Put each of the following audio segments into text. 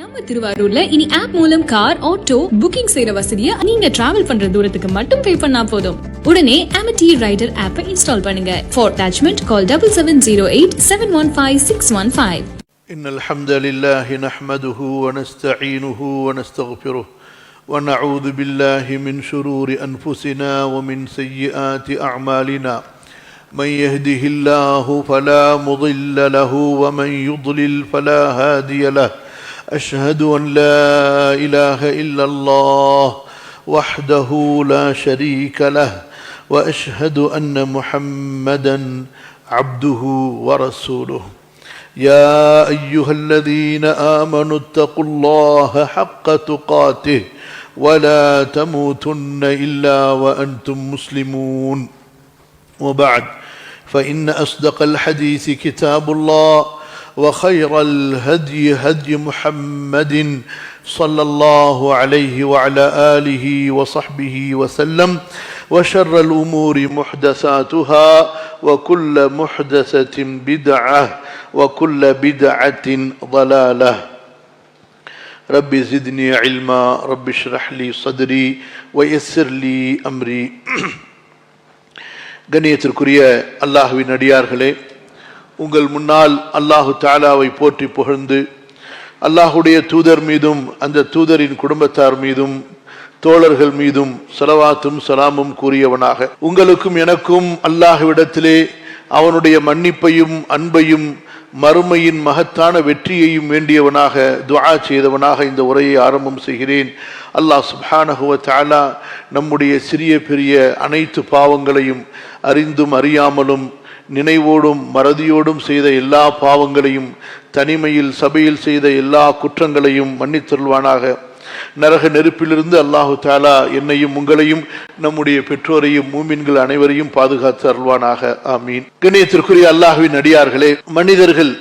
நம்ம திருவாரூர்ல இனி ஆப் மூலம் கார், ஆட்டோ புக்கிங் செய்யற வசதியை நீங்க டிராவல் பண்ற தூரத்துக்கு மட்டும் பே பண்ணா போதும். உடனே அமிட்டி ரைடர் ஆப்பை இன்ஸ்டால் பண்ணுங்க. For attachment call 7708715615. إن الحمد لله نحمده ونستعينه ونستغفره ونعوذ بالله من شرور أنفسنا ومن سيئات أعمالنا من يهده الله فلا مضل له ومن يضلل فلا هادي له أشهد أن لا إله إلا الله وحده لا شريك له وأشهد أن محمدا عبده ورسوله يا أيها الذين آمنوا اتقوا الله حق تقاته ولا تموتن إلا وأنتم مسلمون وبعد فإن أصدق الحديث كتاب الله وخير الهدي هدي محمد صلى الله عليه وعلى آله وصحبه وسلم وشر الأمور محدثاتها وكل محدثة بدعة وكل بدعة ضلالة رب زدني علما رب اشرح لي صدري ويسر لي أمري கண்ணியத்திற்குரிய அல்லாஹ்வின் அடியார்களே, உங்கள் முன்னால் அல்லாஹு தஆலாவை போற்றி புகழ்ந்து அல்லாஹுடைய தூதர் மீதும் அந்த தூதரின் குடும்பத்தார் மீதும் தோழர்கள் மீதும் ஸலவாத்தும் ஸலாமும் கூறியவனாக உங்களுக்கும் எனக்கும் அல்லாஹ்விடத்திலே அவனுடைய மன்னிப்பையும் அன்பையும் மறுமையின் மகத்தான வெற்றியையும் வேண்டியவனாக துஆ செய்தவனாக இந்த உரையை ஆரம்பம் செய்கிறேன். அல்லாஹ் சுப்ஹானஹு வ தஆலா நம்முடைய சிறிய பெரிய அனைத்து பாவங்களையும் அறிந்தும் அறியாமலும் நினைவோடும் மறதியோடும் செய்த எல்லா பாவங்களையும் தனிமையில் சபையில் செய்த எல்லா குற்றங்களையும் மன்னித்தருள்வானாக. நரக நெருப்பிலிருந்து அல்லாஹு தஆலா என்னையும் உங்களையும் நம்முடைய பெற்றோரையும் மூமின்கள் அனைவரையும் பாதுகாத்து அருள்வானாக. ஆமீன். கண்ணியத்திற்குரிய அல்லாஹ்வின் அடியார்களே, மனிதர்கள்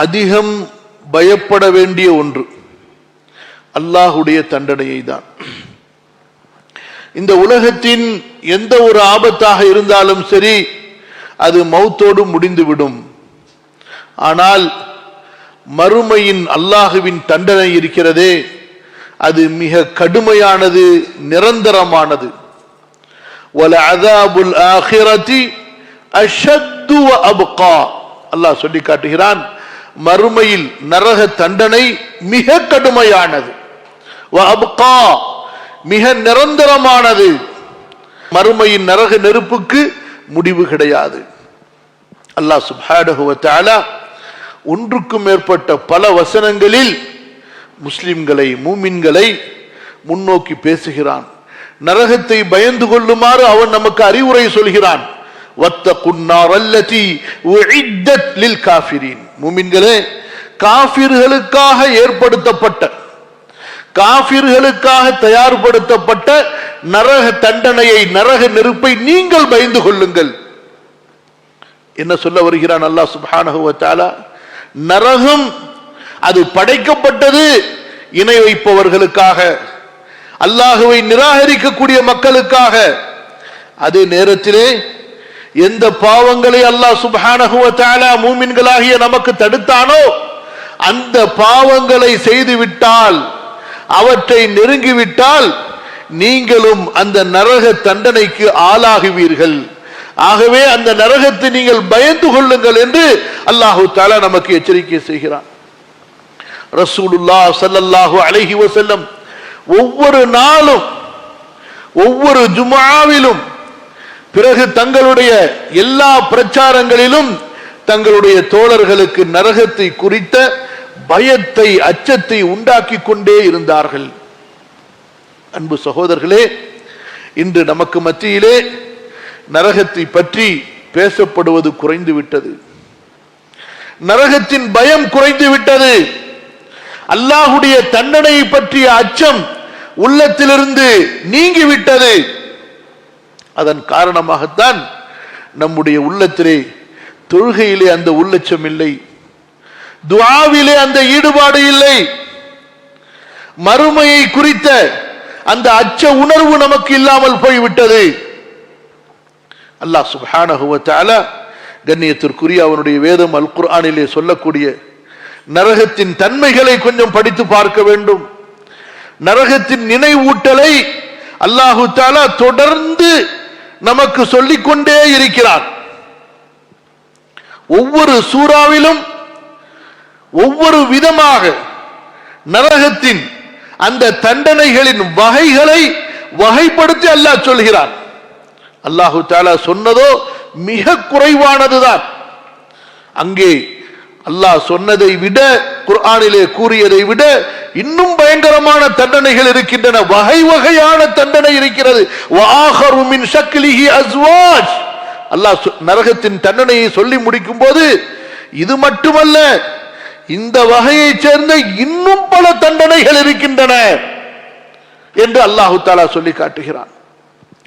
அதிகம் பயப்பட வேண்டிய ஒன்று அல்லாஹுடைய தண்டனையை தான். இந்த உலகத்தின் எந்த ஒரு ஆபத்தாக இருந்தாலும் சரி, அது மௌத்தோடு முடிந்துவிடும். ஆனால் மறுமையின் அல்லாஹுவின் தண்டனை இருக்கிறதே, அது மிக கடுமையானது, நிரந்தரமானது. வலஅஸாபுல் ஆখিরাতি அஷத்து வ அப்கா. அல்லாஹ் சொல்லி காட்டுகிறான், மறுமையில் நரக தண்டனை மிக கடுமையானது, வ அப்கா மிக நிரந்தரமானது. மறுமையின் நரக நெருப்புக்கு முடிவு கிடையாது. அல்லாஹ் சுப்ஹானஹு வ தஆலா ஒன்றுக்கும் மேற்பட்ட பல வசனங்களில் முஸ்லிம்களை மூமின்களை முன்னோக்கி பேசுகிறான். நரகத்தை பயந்து கொள்ளுமாறு அவன் நமக்கு அறிவுரை சொல்கிறான். வத்தகுன் நாரல்லதி உஇத்தத் லில் காஃபிரீன். மூமின்களே, காஃபிர்களுக்காக ஏற்படுத்தப்பட்ட, காஃபிர்களுக்காக தயார்படுத்தப்பட்ட நரக தண்டனையை, நரக நெருப்பை நீங்கள் பயந்து கொள்ளுங்கள். என்ன சொல்ல வருகிறான் அல்லாஹ் சுப்ஹானஹு வ தஆலா? நரகம் அது படைக்கப்பட்டது இணை வைப்பவர்களுக்காக, அல்லாஹுவை நிராகரிக்கக்கூடிய மக்களுக்காக. அதே நேரத்திலே எந்த பாவங்களை அல்லாஹ் சுப்ஹானஹு வ தஆலா மூமின்களாகிய நமக்கு தடுத்தானோ அந்த பாவங்களை செய்துவிட்டால், அவற்றை நெருங்கிவிட்டால் நீங்களும் அந்த நரக தண்டனைக்கு ஆளாகுவீர்கள். ஆகவே அந்த நரகத்தை நீங்கள் பயந்து கொள்ளுங்கள் என்று அல்லாஹு தஆலா நமக்கு எச்சரிக்கை செய்கிறான். ரசூலுல்லாஹ் ஸல்லல்லாஹு அலைஹி வஸல்லம் ஒவ்வொரு நாளும், ஒவ்வொரு ஜும்ஆவிலும், பிறகு தங்களுடைய எல்லா பிரச்சாரங்களிலும் தங்களுடைய தோழர்களுக்கு நரகத்தை குறித்த பயத்தை, அச்சத்தை உண்டாக்கி கொண்டே இருந்தார்கள். அன்பு சகோதரர்களே, இன்று நமக்கு மத்தியிலே நரகத்தை பற்றி பேசப்படுவது குறைந்து விட்டது. நரகத்தின் பயம் குறைந்து விட்டது. அல்லாஹுடைய தண்டனை பற்றிய அச்சம் உள்ளத்திலிருந்து நீங்கிவிட்டது. அதன் காரணமாகத்தான் நம்முடைய உள்ளத்திலே தொழுகையிலே அந்த உள்ளச்சம் இல்லை, துஆவிலே அந்த ஈடுபாடு இல்லை, மறுமையை குறித்த அந்த அச்ச உணர்வு நமக்கு இல்லாமல் போய்விட்டது. அல்லாஹ் சுப்ஹானஹு வ தஆலா கண்ணியத்திற்குரிய அவனுடைய வேதம் அல் குர்ஆனிலே சொல்லக்கூடிய நரகத்தின் தன்மைகளை கொஞ்சம் படித்து பார்க்க வேண்டும். நரகத்தின் நினைவூட்டலை அல்லாஹு தஆலா தொடர்ந்து நமக்கு சொல்லிக் கொண்டே இருக்கிறார். ஒவ்வொரு சூறாவிலும் ஒவ்வொரு விதமாக நரகத்தின் அந்த தண்டனைகளின் வகைகளை வகைப்படுத்தி அல்லாஹ் சொல்கிறார். அல்லாஹு தஆலா சொன்னதோ மிக குறைவானதுதான். அங்கே அல்லாஹ் சொன்னதை விட, குர்ஆனிலே கூறியதை விட இன்னும் பயங்கரமான தண்டனைகள் இருக்கின்றன. வகை வகையான தண்டனை இருக்கிறது. வஆஹரு மின் ஷக்லிஹி அஸ்வாஜ். அல்லாஹ் நரகத்தின் தண்டனையை சொல்லி முடிக்கும் போது இது மட்டுமல்ல, இந்த வகையை சேர்ந்த இன்னும் பல தண்டனைகள் இருக்கின்றன என்று அல்லாஹு தஆலா சொல்லி காட்டுகிறான்.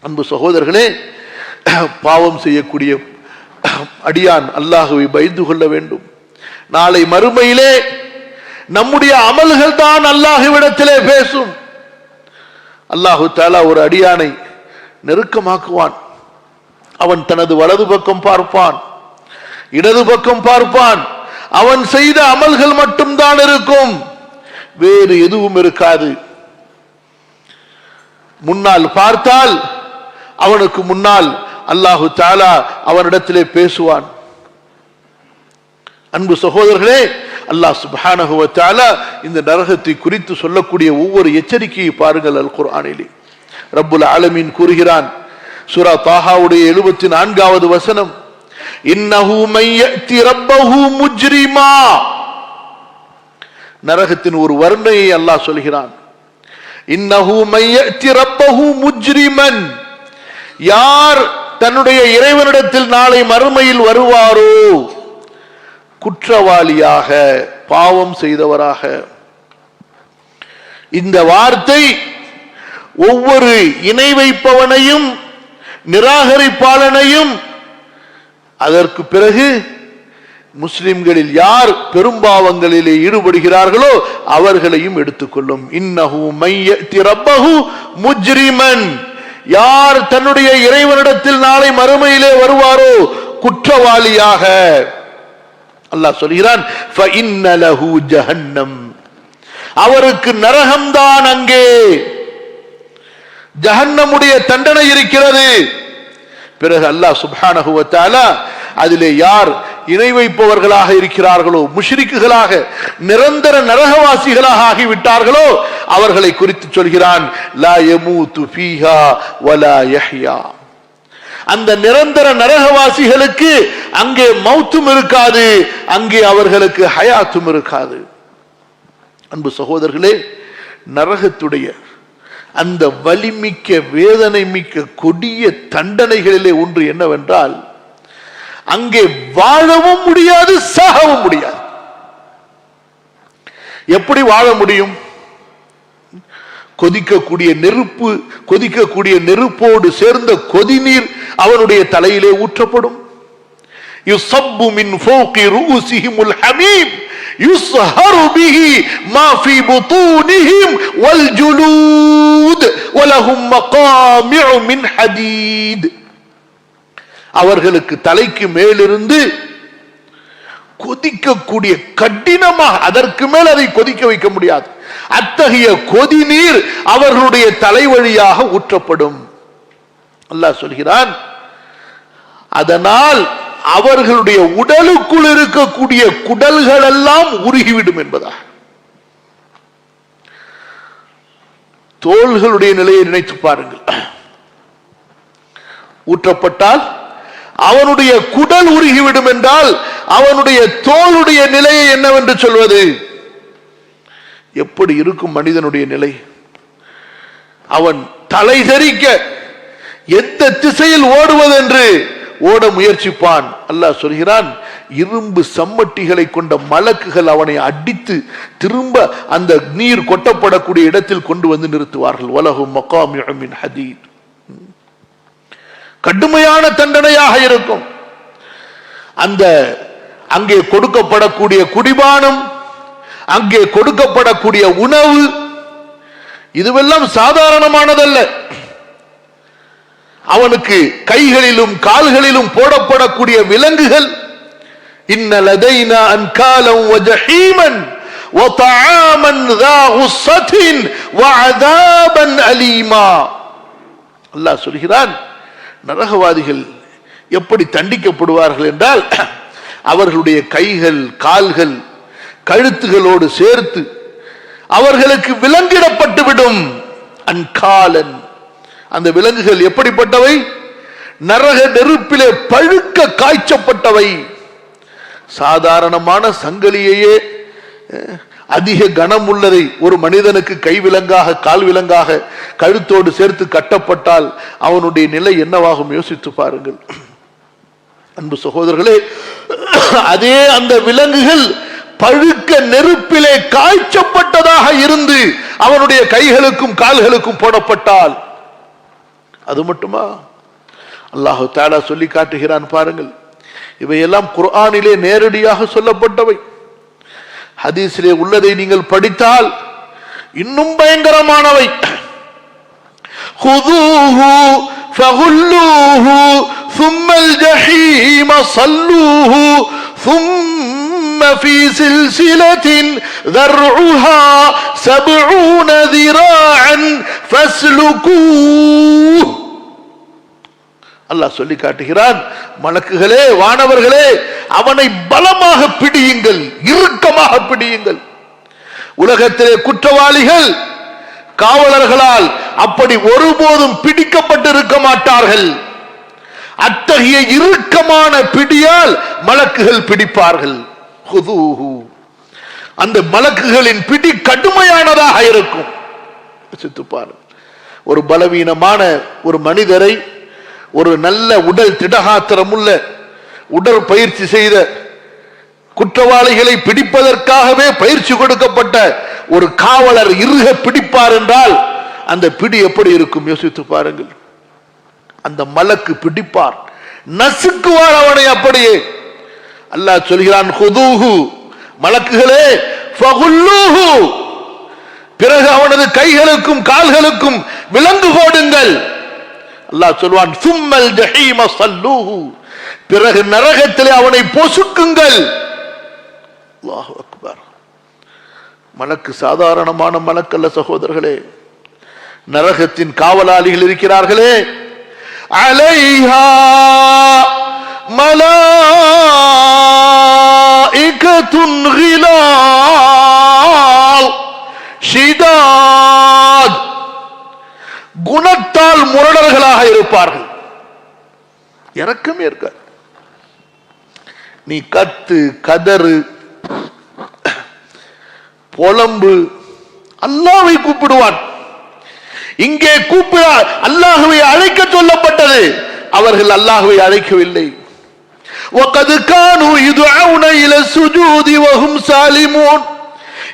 அன்பு சகோதரர்களே, பாவம் செய்யக்கூடிய அடியான் அல்லாஹ்வை பயந்து கொள்ள வேண்டும். நாளை மறுமையிலே நம்முடைய அமல்கள் தான் அல்லாஹ்விடத்திலே பேசும். அல்லாஹு தஆலா ஒரு அடியானை நெருக்கமாக்குவான். அவன் தனது வலது பக்கம் பார்ப்பான், இடது பக்கம் பார்ப்பான். அவன் செய்த அமல்கள் மட்டும்தான் இருக்கும், வேறு எதுவும் இருக்காது. முன்னால் பார்த்தால் அவனுக்கு முன்னால் அல்லாஹு தஆலா அவனிடத்திலே பேசுவான். அன்பு சகோதரர்களே, அல்லாஹ் சுப்ஹானஹு வ தஆலா இந்த நரகத்தை குறித்து சொல்லக்கூடிய ஒவ்வொரு எச்சரிக்கையை பாருங்கள். அல் குர்ஆனிலே ரப்புல் ஆலமீன் கூறுகிறான், சூரா தாஹாவுடைய 74வது வசனம், இன்னஹு மய்யதி ரப்பஹு முஜ்ரிமா. நரகத்தின் ஒரு வர்ணனையை அல்லாஹ் சொல்கிறான். இன்னஹு மய்யதி ரப்பஹு முஜ்ரிமன். யார் தன்னுடைய இறைவனிடத்தில் நாளை மறுமையில் வருவாரோ குற்றவாளியாக, பாவம் செய்தவராக. இந்த வார்த்தை ஒவ்வொரு இணை வைப்பவனையும் நிராகரிப்பாளனையும், அதற்கு பிறகு முஸ்லிம்களில் யார் பெரும்பாவங்களிலே ஈடுபடுகிறார்களோ அவர்களையும் எடுத்துக்கொள்ளும். இன்னஹு மய்யதி ரப்பஹு முஜ்ரிமன். யார் தன்னுடைய இறைவனிடத்தில் நாளை மறுமையிலே வருவாரோ குற்றவாளியாக. அல்லாஹ் சொல்கிறான், ஃபஇன்ன லஹு ஜஹன்னம். அவருக்கு நரகம்தான், அங்கே ஜஹன்னமுடைய தண்டனை இருக்கிறது. பிறகு அல்லாஹ் சுப்ஹானஹு வ தஆலா அதிலே யார் இணை வைப்பவர்களாக இருக்கிறார்களோ, முஷ்ரிக்குகளாக, நிரந்தர நரகவாசிகளாக ஆகிவிட்டார்களோ அவர்களை குறித்து சொல்கிறான், லா யமூது ஃபீஹா வலா யஹ்யா. அந்த நிரந்தர நரகவாசிகளுக்கு அங்கே மௌத்தும் இருக்காது, அங்கே அவர்களுக்கு ஹயாத்தும் இருக்காது. அன்பு சகோதரர்களே, நரகத்துடைய அந்த வலிமிக்க, வேதனை மிக்க, கொடிய தண்டனைகளிலே ஒன்று என்னவென்றால், அங்கே வாழவும் முடியாது, சாகவும் முடியாது. எப்படி வாழ முடியும்? கொதிக்கக்கூடிய நெருப்பு, கொதிக்கக்கூடிய நெருப்போடு சேர்ந்த கொதிநீர் அவனுடைய தலையிலே ஊற்றப்படும். யுஸப்பு மின் ஃபௌகி ரூஸிஹிமுல் ஹமீம் யுஸ்ஹரு பிஹி மா ஃபீ புதூனிஹிம் வல் ஜுலூத் வலஹும் மகாமிஉ மின் ஹதீத். அவர்களுக்கு தலைக்கு மேலிருந்து கொதிக்கக்கூடிய கடினமாக, அதற்கு மேல் அதை கொதிக்க வைக்க முடியாது, அத்தகைய கொதி நீர் அவர்களுடைய தலை வழியாக ஊற்றப்படும். அல்லாஹ் சொல்கிறான், அதனால் அவர்களுடைய உடலுக்குள் இருக்கக்கூடிய குடல்கள் எல்லாம் உருகிவிடும் என்பதாக. தோள்களுடைய நிலையை நினைத்து பாருங்கள். ஊற்றப்பட்டால் அவனுடைய குடல் உருகிவிடும் என்றால் அவனுடைய தோளுடைய நிலையை என்னவென்று சொல்வது? எப்படி இருக்கும் மனிதனுடைய நிலை? அவன் தலை தெறிக்க எந்த திசையில் ஓடுவதென்று ஓட முயற்சிப்பான். அல்லாஹ் சொல்கிறான், இரும்பு சம்மட்டிகளை கொண்ட மலக்குகள் அவனை அடித்து திரும்ப அந்த நீர் கொட்டப்படக்கூடிய இடத்தில் கொண்டு வந்து நிறுத்துவார்கள். வலஹும் மகாமிஉ மின் ஹதீத். கடுமையான தண்டனையாக இருக்கும். அந்த அங்கே கொடுக்கப்படக்கூடிய குடிபானம், அங்கே கொடுக்கப்படக்கூடிய உணவு, இதுவெல்லாம் சாதாரணமானதல்ல. அவனுக்கு கைகளிலும் கால்களிலும் போடப்படக்கூடிய விலங்குகள், இன்ன லதைனா அன்காலம் வஜஹீமன் وطعاما ذا غصة وعذابا أليما. அல்லாஹ் சொல்கிறான், நரகவாதிகள் எப்படி தண்டிக்கப்படுவார்கள் என்றால், அவர்களுடைய கைகள் கால்கள் கழுத்துகளோடு சேர்த்து அவர்களுக்கு விலங்கிடப்பட்டுவிடும். அன்காலன், அந்த விலங்குகள் எப்படிப்பட்டவை? நரக நெருப்பிலே பழுக்க காய்ச்சப்பட்டவை. சாதாரணமான சங்கிலியையே அதிக கனம் உள்ளதை ஒரு மனிதனுக்கு கை விலங்காக கால் விலங்காக கழுத்தோடு சேர்த்து கட்டப்பட்டால் அவனுடைய நிலை என்னவாகும் யோசித்து பாருங்கள். அன்பு சகோதரர்களே, அதே அந்த விலங்குகள் பழுக்க நெருப்பிலே காய்ச்சப்பட்டதாக இருந்து அவனுடைய கைகளுக்கும் கால்களுக்கும் போடப்பட்டால் அது மட்டுமா? அல்லாஹ் தஆலா சொல்லி காட்டுகிறான் பாருங்கள். இவையெல்லாம் குர்ஆனிலே நேரடியாக சொல்லப்பட்டவை. ஹதீஸிலே உள்ளதை நீங்கள் படித்தால் இன்னும் பயங்கரமானவை. ஹுதூஹு ஃபகுல்லூஹு சும்மல் ஜஹீம ஸல்லூஹு சும்ம ஃபீ சில்சிலத்தின் ذرعها 70 ذراعا فاسلكوه. அல்லாஹ் சொல்லி காட்டுகிறான், மலக்குகளே, வானவர்களே, அவனை பலமாக பிடியுங்கள், இறுக்கமாக பிடியுங்கள். உலகத்திலே குற்றவாளிகள் காவலர்களால் அப்படி ஒருபோதும் பிடிக்கப்பட்டிருக்க மாட்டார்கள். அத்தகைய இறுக்கமான பிடியால் மலக்குகள் பிடிப்பார்கள். ஹுதூஹு, அந்த மலக்குகளின் பிடி கடுமையானதாக இருக்கும். ஒரு பலவீனமான ஒரு மனிதரை, ஒரு நல்ல உடல் திடகாத்திரம் உள்ள உடற்பயிற்சி செய்த குற்றவாளிகளை பிடிப்பதற்காகவே பயிற்சி கொடுக்கப்பட்ட ஒரு காவலர் இறுக பிடிப்பார் என்றால் அந்த பிடி எப்படி இருக்கும் யோசித்து பாருங்கள். அந்த மலக்கு பிடிப்பார், நசுக்குவார் அவனை அப்படியே. அல்லாஹ் சொல்கிறான், ஹுதூஹு, மலக்குகளே, ஃபகுல்லூஹு, பிறகு அவனது கைகளுக்கும் கால்களுக்கும் விலங்கு போடுங்கள். அல்லாஹ் சொல்வான், சும்மல் ஜஹீம ஸல்லூஹு, பிறகு நரகத்திலே அவனை பொசுக்குங்கள். அல்லாஹு அக்பர். மலக்கு சாதாரணமான மலக்கல்ல சகோதரர்களே. நரகத்தின் காவலாளிகள் இருக்கிறார்களே, அலைஹா மலாயிகத்துன் கிலால் ஷிதாத், குணத்தால் முரடர்களாக இருப்பார்கள். இரக்கமே இருக்காது. நீ கத்து கதறு புலம்பு, அல்லாஹ்வை கூப்பிடுவான். இங்கே கூப்பிடார், அல்லாஹ்வை அழைக்க சொல்லப்பட்டது, அவர்கள் அல்லாஹ்வை அழைக்கவில்லை. وَقَدْ كَانُوا يُدْعَوْنَ إِلَى السُّجُودِ وَهُمْ سَالِمُونَ,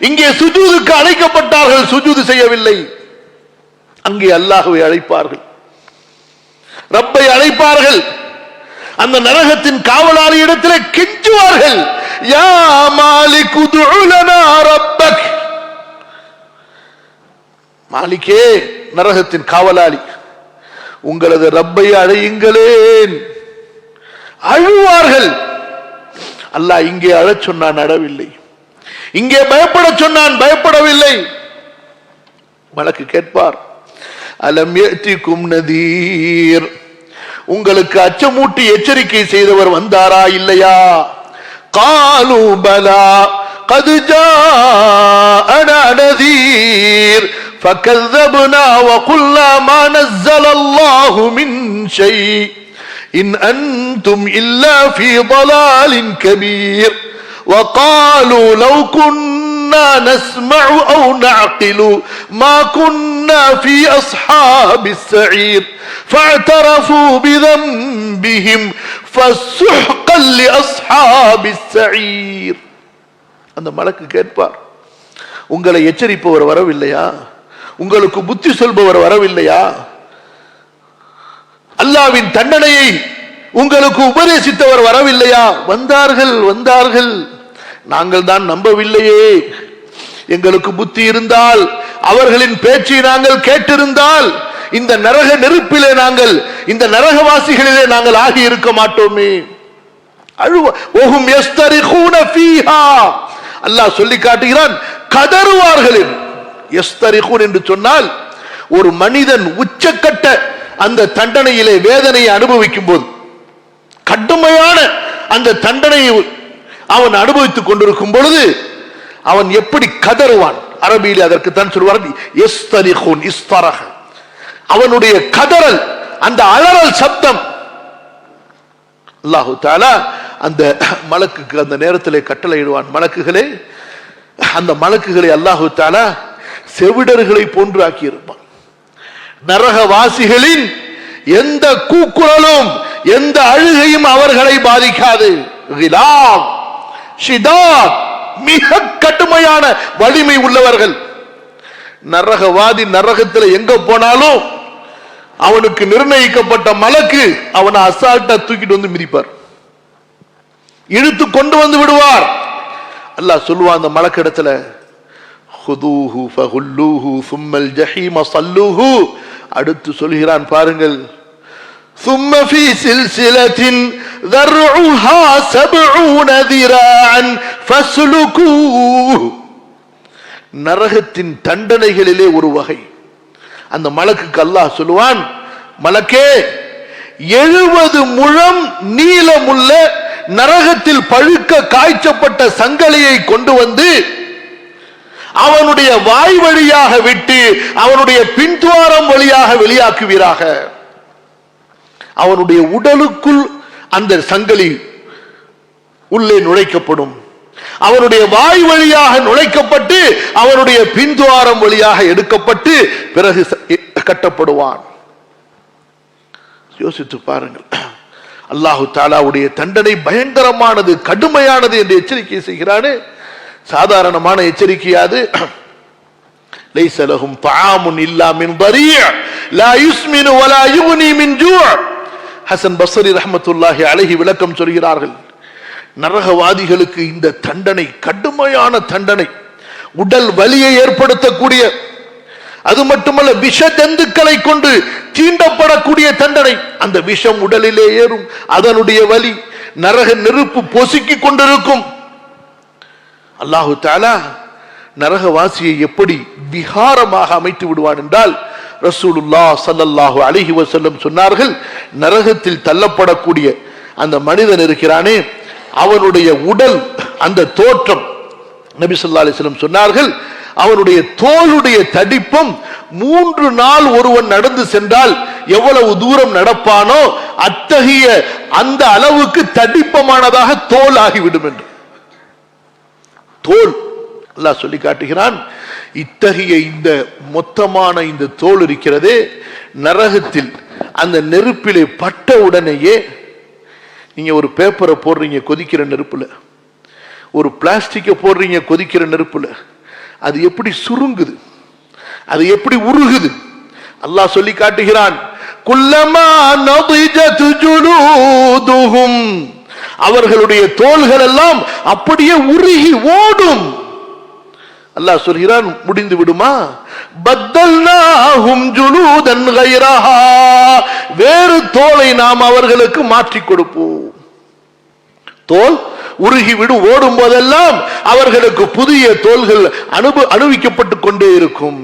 இங்கே சுஜூதுக்கு அழைக்கப்பட்டார்கள், சுஜூது செய்யவில்லை. அங்கே அல்லாஹ்வை அழைப்பார்கள், ரப்பை அழைப்பார்கள். அந்த நரகத்தின் காவலாளி இடத்திலே கெஞ்சுவார்கள், யா மாலிக் உதுஉ லனா ரப்பக். மாலிகே, நரகத்தின் காவலாளி, உங்களது ரப்பை அழையுங்களேன். அழுவார்கள். அல்லாஹ் இங்கே அழச் சொன்னான், அழவில்லை. இங்கே பயப்பட சொன்னான், பயப்படவில்லை. மலக்கு கேட்பார், அலம் யஅதிகும் நதீர், உங்களுக்கு அச்சமூட்டி எச்சரிக்கை செய்தவர் வந்தாரா இல்லையா? காலு பலா قد جاءنا نذير فكذبنا وقلنا ما نزل الله من شيء إن أنتم إلا في ضلال كبير وقالوا لو كنا نسمع أو نعقل ما كنا في أصحاب السعير فاعترفوا بذنبهم فسحقا لأصحاب السعير. அந்த மலக்கு கேட்பார், உங்களை எச்சரிப்பவர் வரவில்லையா? உங்களுக்கு புத்தி சொல்பவர் வரவில்லையா? அல்லாஹ்வின் தண்டனையை உங்களுக்கு உபதேசித்தவர் வரவில்லையா? வந்தார்கள், வந்தார்கள், நாங்கள் தான் நம்பவில்லையே. எங்களுக்கு புத்தி இருந்தால், அவர்களின் பேச்சை நாங்கள் கேட்டிருந்தால், இந்த நரக நெருப்பிலே நாங்கள், இந்த நரகவாசிகளிலே நாங்கள் ஆகி இருக்க மாட்டோமே. அல்லாஹ் சொல்லி காட்டுகிறான், கதறுவார்கள். என்று சொன்னால் ஒரு மனிதன் உச்சக்கட்ட அந்த தண்டனையிலே வேதனையை அனுபவிக்கும் போது, கடுமையான அந்த தண்டனையை அவன் அனுபவித்துக் கொண்டிருக்கும் பொழுது அவன் எப்படி கதறுவான். அரபியில் அதற்கு தான் சொல்வார்கள் அவனுடைய கதறல், அந்த அலறல் சப்தம். அல்லாஹு தஆலா அந்த மலக்குக்கு அந்த நேரத்திலே கட்டளையிடுவான், மலக்குகளே, அந்த மலக்குகளை அல்லாஹு தஆலா செவிடர்களை போன்று ஆக்கி இருப்பான். நரகவாசிகளின் எந்த கூக்குரலும் எந்த அழுகையும் அவர்களை பாதிக்காது. மிக கடுமையான வலிமை உள்ளவர்கள். நரகவாதி நரகத்தில் எங்க போனாலும் அவனுக்கு நிர்ணயிக்கப்பட்ட மலக்கு அவனை அசால்ட்டா தூக்கிட்டு வந்து மிதிப்பார், இழுத்து கொண்டு வந்து விடுவார். அல்லாஹ் சொல்லுவான் அந்த மலக்கு இடத்துல, ஹுதூஹு ஃபஹுல்லூஹு சும்மல் ஜஹீம ஸல்லூஹு. அடுத்து சொல்கிறான் பாருங்கள், ثم في سلسلة ذرعها 70 ذراعا فاسلكوه. நரகத்தின் தண்டனைகளிலே ஒரு வகை. அந்த மலக்குக்கு அல்லாஹ் சொல்லுவான், மலக்கே, 70 முழம் நீளமுள்ள நரகத்தில் பழுக்க காய்ச்சப்பட்ட சங்கிலியை கொண்டு வந்து அவனுடைய வாய் வழியாக விட்டு அவனுடைய பின்துவாரம் வழியாக வெளியாக்குவீராக. அவனுடைய உடலுக்குள் அந்த சங்கிலி உள்ளே நுழைக்கப்படும், அவனுடைய வாய் வழியாக நுழைக்கப்பட்டு அவனுடைய பின்துவாரம் வழியாக எடுக்கப்பட்டு பிறகு கட்டப்படுவான். யோசித்து பாருங்கள், அல்லாஹு தஆலாவுடைய தண்டனை பயங்கரமானது, கடுமையானது என்று எச்சரிக்கை செய்கிறானே, சாதாரணமான எச்சரிக்கையாது. லைஸ லஹும் தஆமுன் இல்லா மின் தரீ' லா யுஸ்மினு வலா யுக்னி மின் ஜூ'. ஹசன் பஸ்ரி ரஹ்மத்துல்லாஹி அலைஹி விளக்கம் சொல்கிறார்கள், நரகவாதிகளுக்கு இந்த தண்டனை கடுமையான தண்டனை, உடல் வலியை ஏற்படுத்தக்கூடிய, அது மட்டுமல்ல விஷ ஜந்துக்களை கொண்டு தீண்டப்படக்கூடிய தண்டனை. அந்த விஷம் உடலிலே ஏறும், அதனுடைய வலி, நரக நெருப்பு பொசுக்கி கொண்டிருக்கும். அல்லாஹு தஆலா நரகவாசியை எப்படி விகாரமாக அமைத்து விடுவான் என்றால், ரசூலுல்லாஹ் ஸல்லல்லாஹு அலைஹி வஸல்லம் சொன்னார்கள், நரகத்தில் தள்ளப்படக்கூடிய அந்த மனிதன் இருக்கிறானே, அவனுடைய உடல், அந்த தோற்றம், நபி ஸல்லல்லாஹு அலைஹி வஸல்லம் சொன்னார்கள், அவனுடைய தோளுடைய தடிப்பம் 3 நாள் ஒருவன் நடந்து சென்றால் எவ்வளவு தூரம் நடப்பானோ அத்தகைய அந்த அளவுக்கு தடிப்பமானதாக தோல் ஆகிவிடும் என்று. தோல் அல்லாஹ் சொல்லி காட்டுகிறான். இத்தகைய இந்த மொத்தமான இந்த தோல் இருக்கிறதே, நரகத்தில் அந்த நெருப்பிலே பட்ட உடனேயே, நீங்க ஒரு பேப்பரை போடுறீங்க கொதிக்கிற நெருப்புல, ஒரு பிளாஸ்டிக்கை போடுறீங்க கொதிக்கிற நெருப்புல, அது எப்படி சுருங்குது, அது எப்படி உருகுது. அல்லாஹ் சொல்லி காட்டுகிறான், குல்லமா நதிஜத் ஜுலூதுஹும், அவர்களுடைய தோள்கள் எல்லாம் அப்படியே உருகி ஓடும். அல்லாஹ் சொல்கிறான், முடிந்து விடுமா, பத்தல்னாஹும் ஜுலூதன் கைரஹா, வேறு தோலை நாம் அவர்களுக்கு மாற்றி கொடுப்போம். தோல் உருகிவிடு, ஓடும் போதெல்லாம் அவர்களுக்கு புதிய தோள்கள் அனுபவிக்கப்பட்டு கொண்டே இருக்கும்.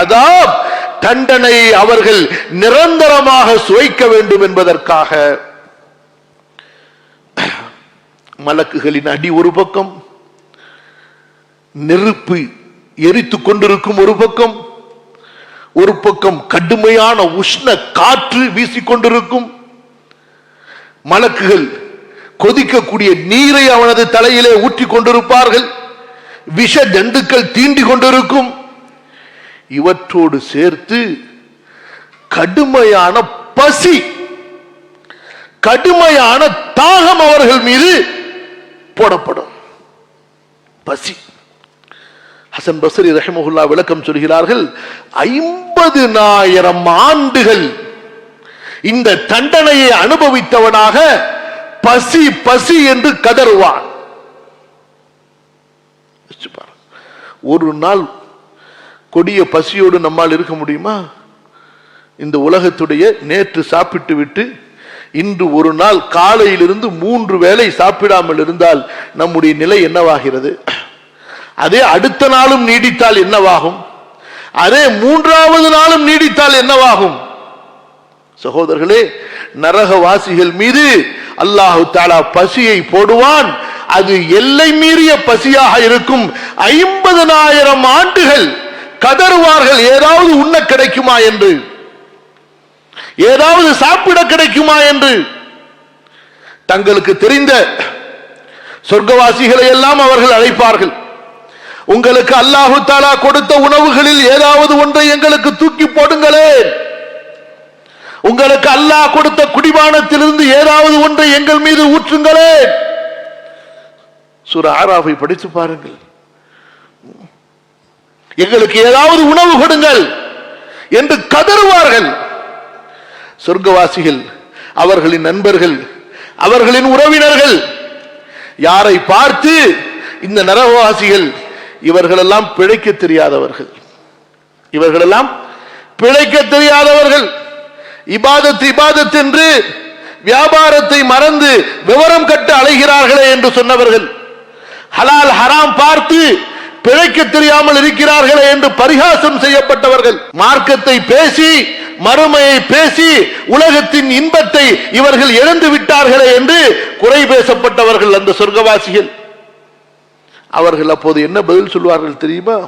அதாப், தண்டனை அவர்கள் நிரந்தரமாக சுவைக்க வேண்டும் என்பதற்காக. மலக்குகளின் அடி ஒரு பக்கம், நெருப்பு எரித்துக் கொண்டிருக்கும் ஒரு பக்கம் கடுமையான உஷ்ண காற்று வீசிக்கொண்டிருக்கும். மலக்குகள் கொதிக்கக்கூடிய நீரை அவனது தலையிலே ஊற்றி கொண்டிருப்பார்கள், விஷ ஜந்துக்கள் தீண்டி கொண்டிருக்கும். இவற்றோடு சேர்த்து கடுமையான பசி, கடுமையான தாகம் அவர்கள் மீது போடப்படும். பசி. ஹசன் பஸ்ரி ரஹிமஹுல்லாஹ் விளக்கம் சொல்கிறார்கள், 50,000 ஆண்டுகள் இந்த தண்டனையை அனுபவித்தவனாக பசி பசி என்று கதறுவான். ஒரு நாள் கொடிய பசியோடு நம்மால் இருக்க முடியுமா? இந்த உலகத்துடைய நேற்று சாப்பிட்டு விட்டு இன்று ஒரு நாள் காலையிலிருந்து 3 வேளை சாப்பிடாமல் இருந்தால் நம்முடைய நிலை என்னவாகிறது? அதே அடுத்த நாளும் நீடித்தால் என்னவாகும்? அதே 3வது நாளும் நீடித்தால் என்னவாகும்? சகோதரர்களே, நரகவாசிகள் மீது அல்லாஹு தஆலா பசியை போடுவான். அது எல்லை மீறிய பசியாக இருக்கும். 50,000 ஆண்டுகள் கதறுவார்கள், ஏதாவது உண்ண கிடைக்குமா என்று, ஏதாவது சாப்பிட கிடைக்குமா என்று. தங்களுக்கு தெரிந்த சொர்க்கவாசிகளை எல்லாம் அவர்கள் அழைப்பார்கள். உங்களுக்கு அல்லாஹு தஆலா கொடுத்த உணவுகளில் ஏதாவது ஒன்றை எங்களுக்கு தூக்கி போடுங்களே, உங்களுக்கு அல்லாஹ் கொடுத்த குடிபானத்திலிருந்து ஏதாவது ஒன்றை எங்கள் மீது ஊற்றுங்களே. சூரா ஆராஃபை படித்து பாருங்கள். எங்களுக்கு ஏதாவது உணவு கொடுங்கள் என்று கதறுவார்கள். சொர்க்கவாசிகள், அவர்களின் நண்பர்கள், அவர்களின் உறவினர்கள் யாரை பார்த்து இந்த நரகவாசிகள் இவர்களெல்லாம் பிழைக்க தெரியாதவர்கள், இவர்களெல்லாம் பிழைக்க தெரியாதவர்கள், இபாதத் என்று வியாபாரத்தை மறந்து விவரம் கட்ட அலைகிறார்களே என்று சொன்னவர்கள், ஹலால் ஹராம் பார்த்து பிழைக்க தெரியாமல் இருக்கிறார்களே என்று பரிகாசம் செய்யப்பட்டவர்கள், மார்க்கத்தை பேசி மறுமையை பேசி உலகத்தின் இன்பத்தை இவர்கள் இழந்து விட்டார்களே என்று குறை பேசப்பட்டவர்கள் அந்த சொர்க்கவாசிகள். அவர்கள் அப்போது என்ன பதில் சொல்வார்கள் தெரியுமா?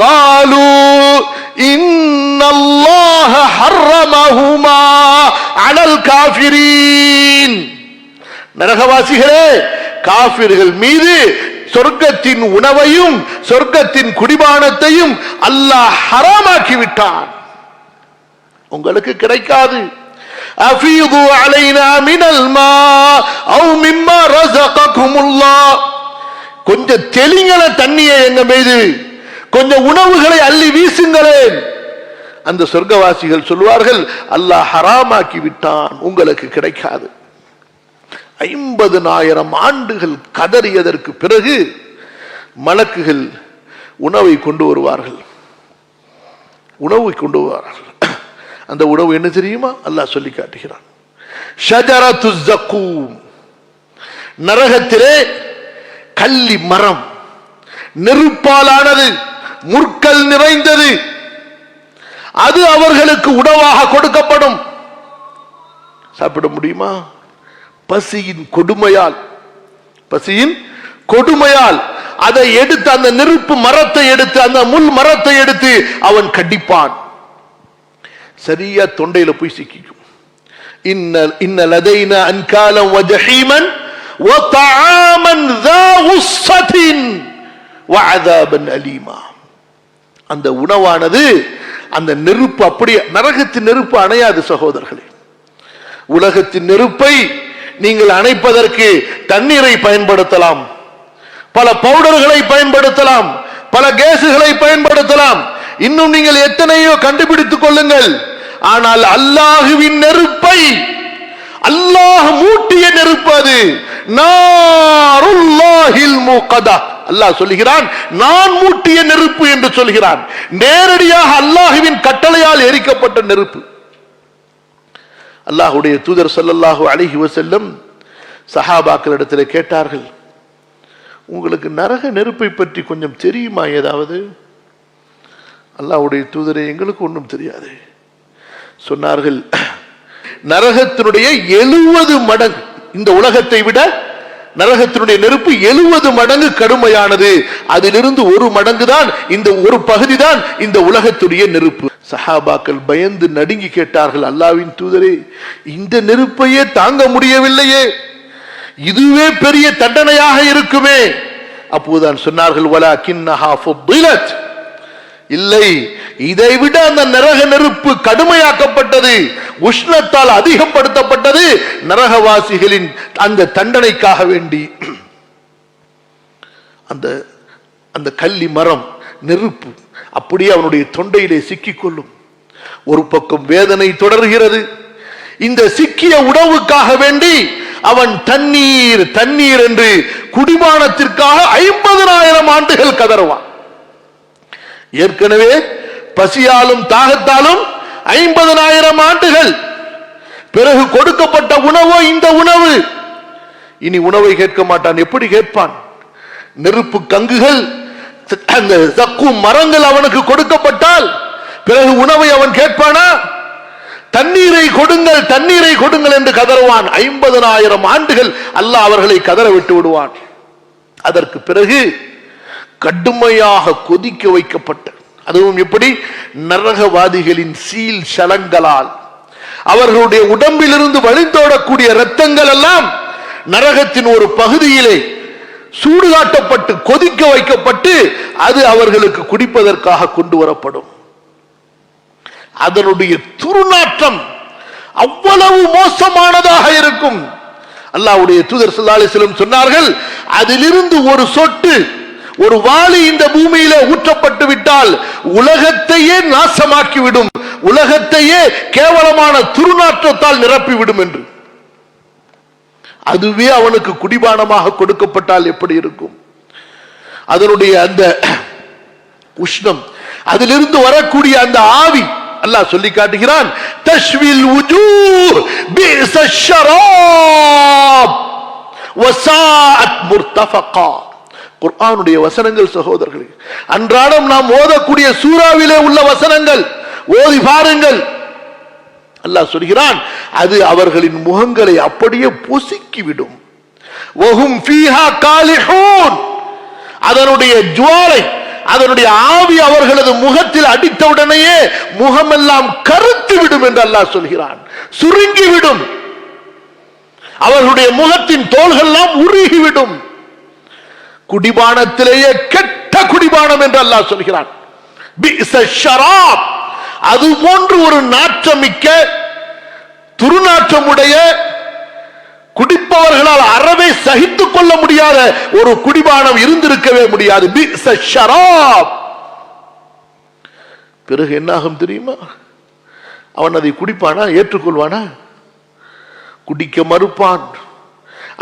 காலு இன்னல்லாஹ ஹர்ரமஹுமா அலல் காஃபிரீன். நரகவாசிகளே, காஃபிர்கள் மீது சொர்க்கத்தின் உணவையும் சொர்க்கத்தின் குடிபானத்தையும் அல்லாஹ் ஹராமாக்கி விட்டான், உங்களுக்கு கிடைக்காது. அஃபீது அலைனா மினல் மா அவ் மிம்மா ரஸககுமுல்லாஹ். கொஞ்சம் தெளிங்கள தண்ணியை எங்க மீது, கொஞ்சம் உணவுகளை அள்ளி வீசுங்களேன். அந்த சொர்க்கவாசிகள் சொல்வார்கள், அல்லாஹ் ஹராமாக்கி விட்டான், உங்களுக்கு கிடைக்காது. 50,000 ஆண்டுகள் கதறியதற்கு பிறகு மலக்குகள் உணவை கொண்டு வருவார்கள். உணவை கொண்டு வருவார்கள். அந்த உணவு என்ன தெரியுமா? அல்லாஹ் சொல்லி காட்டுகிறான். ஷஜரத்து ஸக்கூம். நரகத்திலே கள்ளி மரம், நெருப்பாலானது, முற்கள் நிறைந்தது, அது அவர்களுக்கு உணவாக கொடுக்கப்படும். சாப்பிட முடியுமா? பசியின் கொடுமையால், பசியின் கொடுமையால் அதை எடுத்து, அந்த நெருப்பு மரத்தை எடுத்து, அந்த முள் மரத்தை எடுத்து அவன் கடிப்பான். சரியா தொண்டையில போய் சிக்கிக்கும். இன்ன லதைனா அன்காலம் வ ஜஹீமன் வ தஆமன் ذا غصة وعذابا அலீமா. அந்த உணவானது, அந்த நெருப்பு அப்படியே, நரகத்தின் நெருப்பு அணையாது சகோதரர்களே. உலகத்தின் நெருப்பை நீங்கள் அணைப்பதற்கு தண்ணீரை பயன்படுத்தலாம், பல பவுடர்களை பயன்படுத்தலாம், பல கேசுகளை பயன்படுத்தலாம், இன்னும் நீங்கள் எத்தனையோ கண்டுபிடித்துக் கொள்ளுங்கள். ஆனால் அல்லாஹுவின் நெருப்பை, அல்லாஹ் மூட்டிய நெருப்பு அது. நாருல்லாஹில் முகதா. அல்லாஹ் சொல்கிறான், நான் மூட்டிய நெருப்பு என்று சொல்கிறான். நேரடியாக அல்லாஹுவின் கட்டளையால் எரிக்கப்பட்ட நெருப்பு. அல்லாஹ்வுடைய தூதர் ஸல்லல்லாஹு அலைஹி வஸல்லம் சஹாபாக்களிடத்தில் கேட்டார்கள், உங்களுக்கு நரக நெருப்பை பற்றி கொஞ்சம் தெரியுமா ஏதாவது? அல்லாஹ்வுடைய தூதரே, எங்களுக்கு ஒன்றும் தெரியாது சொன்னார்கள். நரகத்தினுடைய 70 மடங்கு, இந்த உலகத்தை விட நரகத்தினுடைய நெருப்பு 70 மடங்கு கடுமையானது. அதிலிருந்து 1 மடங்கு தான், இந்த ஒரு பகுதி தான் இந்த உலகத்துடைய நெருப்பு. சஹாபாக்கள் பயந்து நடுங்கி கேட்டார்கள், அல்லாஹ்வின் தூதரே, இந்த நெருப்பையே தாங்க முடியவில்லையே, இதுவே பெரிய தண்டனையாக இருக்குமே. அப்போதுதான் சொன்னார்கள், வலாகின்னஹா ஃபுத்திலத். இல்லை, இதைவிட அந்த நரக நெருப்பு கடுமையாக்கப்பட்டது, உஷ்ணத்தால் அதிகப்படுத்தப்பட்டது நரகவாசிகளின் அந்த தண்டனைக்காக வேண்டி. அந்த கள்ளி மரம் நெருப்பு அப்படியே அவனுடைய தொண்டையிலே சிக்கிக்கொள்ளும். ஒரு பக்கம் வேதனை தொடர்கிறது. இந்த சிக்கிய உணவுக்காக வேண்டி அவன் தண்ணீர் தண்ணீர் என்று குடிபானத்திற்காக 50,000 ஆண்டுகள் கதறுவான். ஏற்கனவே பசியாலும் தாகத்தாலும் 50,000 ஆண்டுகள் பிறகு கொடுக்கப்பட்ட உணவோ இந்த உணவு. இனி உணவை கேட்க மாட்டான். எப்படி கேட்பான்? நெருப்பு கங்குகள், அந்த சக்கும் மரங்கள் அவனுக்கு கொடுக்கப்பட்டால் பிறகு உணவை அவன் கேட்பானா? தண்ணீரை கொடுங்கள், தண்ணீரை கொடுங்கள் என்று கதறுவான். 50,000 ஆண்டுகள் அல்லாஹ் அவர்களை கதற விட்டு விடுவான். அதற்கு பிறகு கடுமையாக கொதிக்க வைக்கப்பட்ட, அதுவும் எப்படி? நரகவாதிகளின் சீல் சலங்களால் அவர்களுடைய உடம்பிலிருந்து வழிந்தோடக்கூடிய இரத்தங்கள் எல்லாம் நரகத்தின் ஒரு பகுதியிலே சூடுகாட்டப்பட்டு கொதிக்க வைக்கப்பட்டு அது அவர்களுக்கு குடிப்பதற்காக கொண்டு வரப்படும். அதனுடைய துர்நாற்றம் அவ்வளவு மோசமானதாக இருக்கும். அல்லாஹ்வுடைய தூதர் ஸல்லல்லாஹு அலைஹி வஸல்லம் சொன்னார்கள், அதிலிருந்து ஒரு சொட்டு, ஒரு வாளி இந்த பூமியிலே ஊற்றப்பட்டு விட்டால் உலகத்தையே நாசமாக்கிவிடும், உலகத்தையே கேவலமான துர்நாற்றத்தால் நிரப்பிவிடும் என்று. அதுவே அவனுக்கு குடிபானமாக கொடுக்கப்பட்டால் எப்படி இருக்கும்? அதனுடைய அந்த உஷ்ணம், அதிலிருந்து வரக்கூடிய அந்த ஆவி அல்லாஹ் சொல்லி காட்டுகிறான், தஷ்வில் வுஜூஹ் பிஸ ஷராப் வஸாஅத் முர்தஃபகா. குர்ஆனுடைய வசனங்கள் சகோதரர்களே, அன்றாடம் நாம் ஓதக்கூடிய சூராவிலே உள்ள வசனங்கள் ஓதி பாருங்கள். அல்லாஹ் சொல்கிறான், அது அவர்களின் முகங்களை அப்படியே பொசுக்கிவிடும். வஹும் ஃபீஹா காலிஹூன். அதனுடைய ஜுவாலை, அதனுடைய ஆவி அவர்களது முகத்தில் அடித்தவுடனேயே முகமெல்லாம் கருத்து விடும் என்று அல்லாஹ் சொல்கிறான். சுருங்கிவிடும், அவர்களுடைய முகத்தின் தோள்கள் எல்லாம் உருகிவிடும். குடிபானத்திலேயே கெட்ட குடிபானம் என்று அல்லாஹ் சொல்கிறான். பிஸ ஷராப். அது போன்று ஒரு நாற்றமிக்க துர்நாற்றமுடைய, குடிப்பவர்களால் அறவே சகித்துக் கொள்ள முடியாத ஒரு குடிபானம் இருந்திருக்கவே முடியாது. பிஸ ஷராப். பிறகு என்னாகும் தெரியுமா? அவன் அதை குடிப்பானா? ஏற்றுக்கொள்வானா? குடிக்க மறுப்பான்,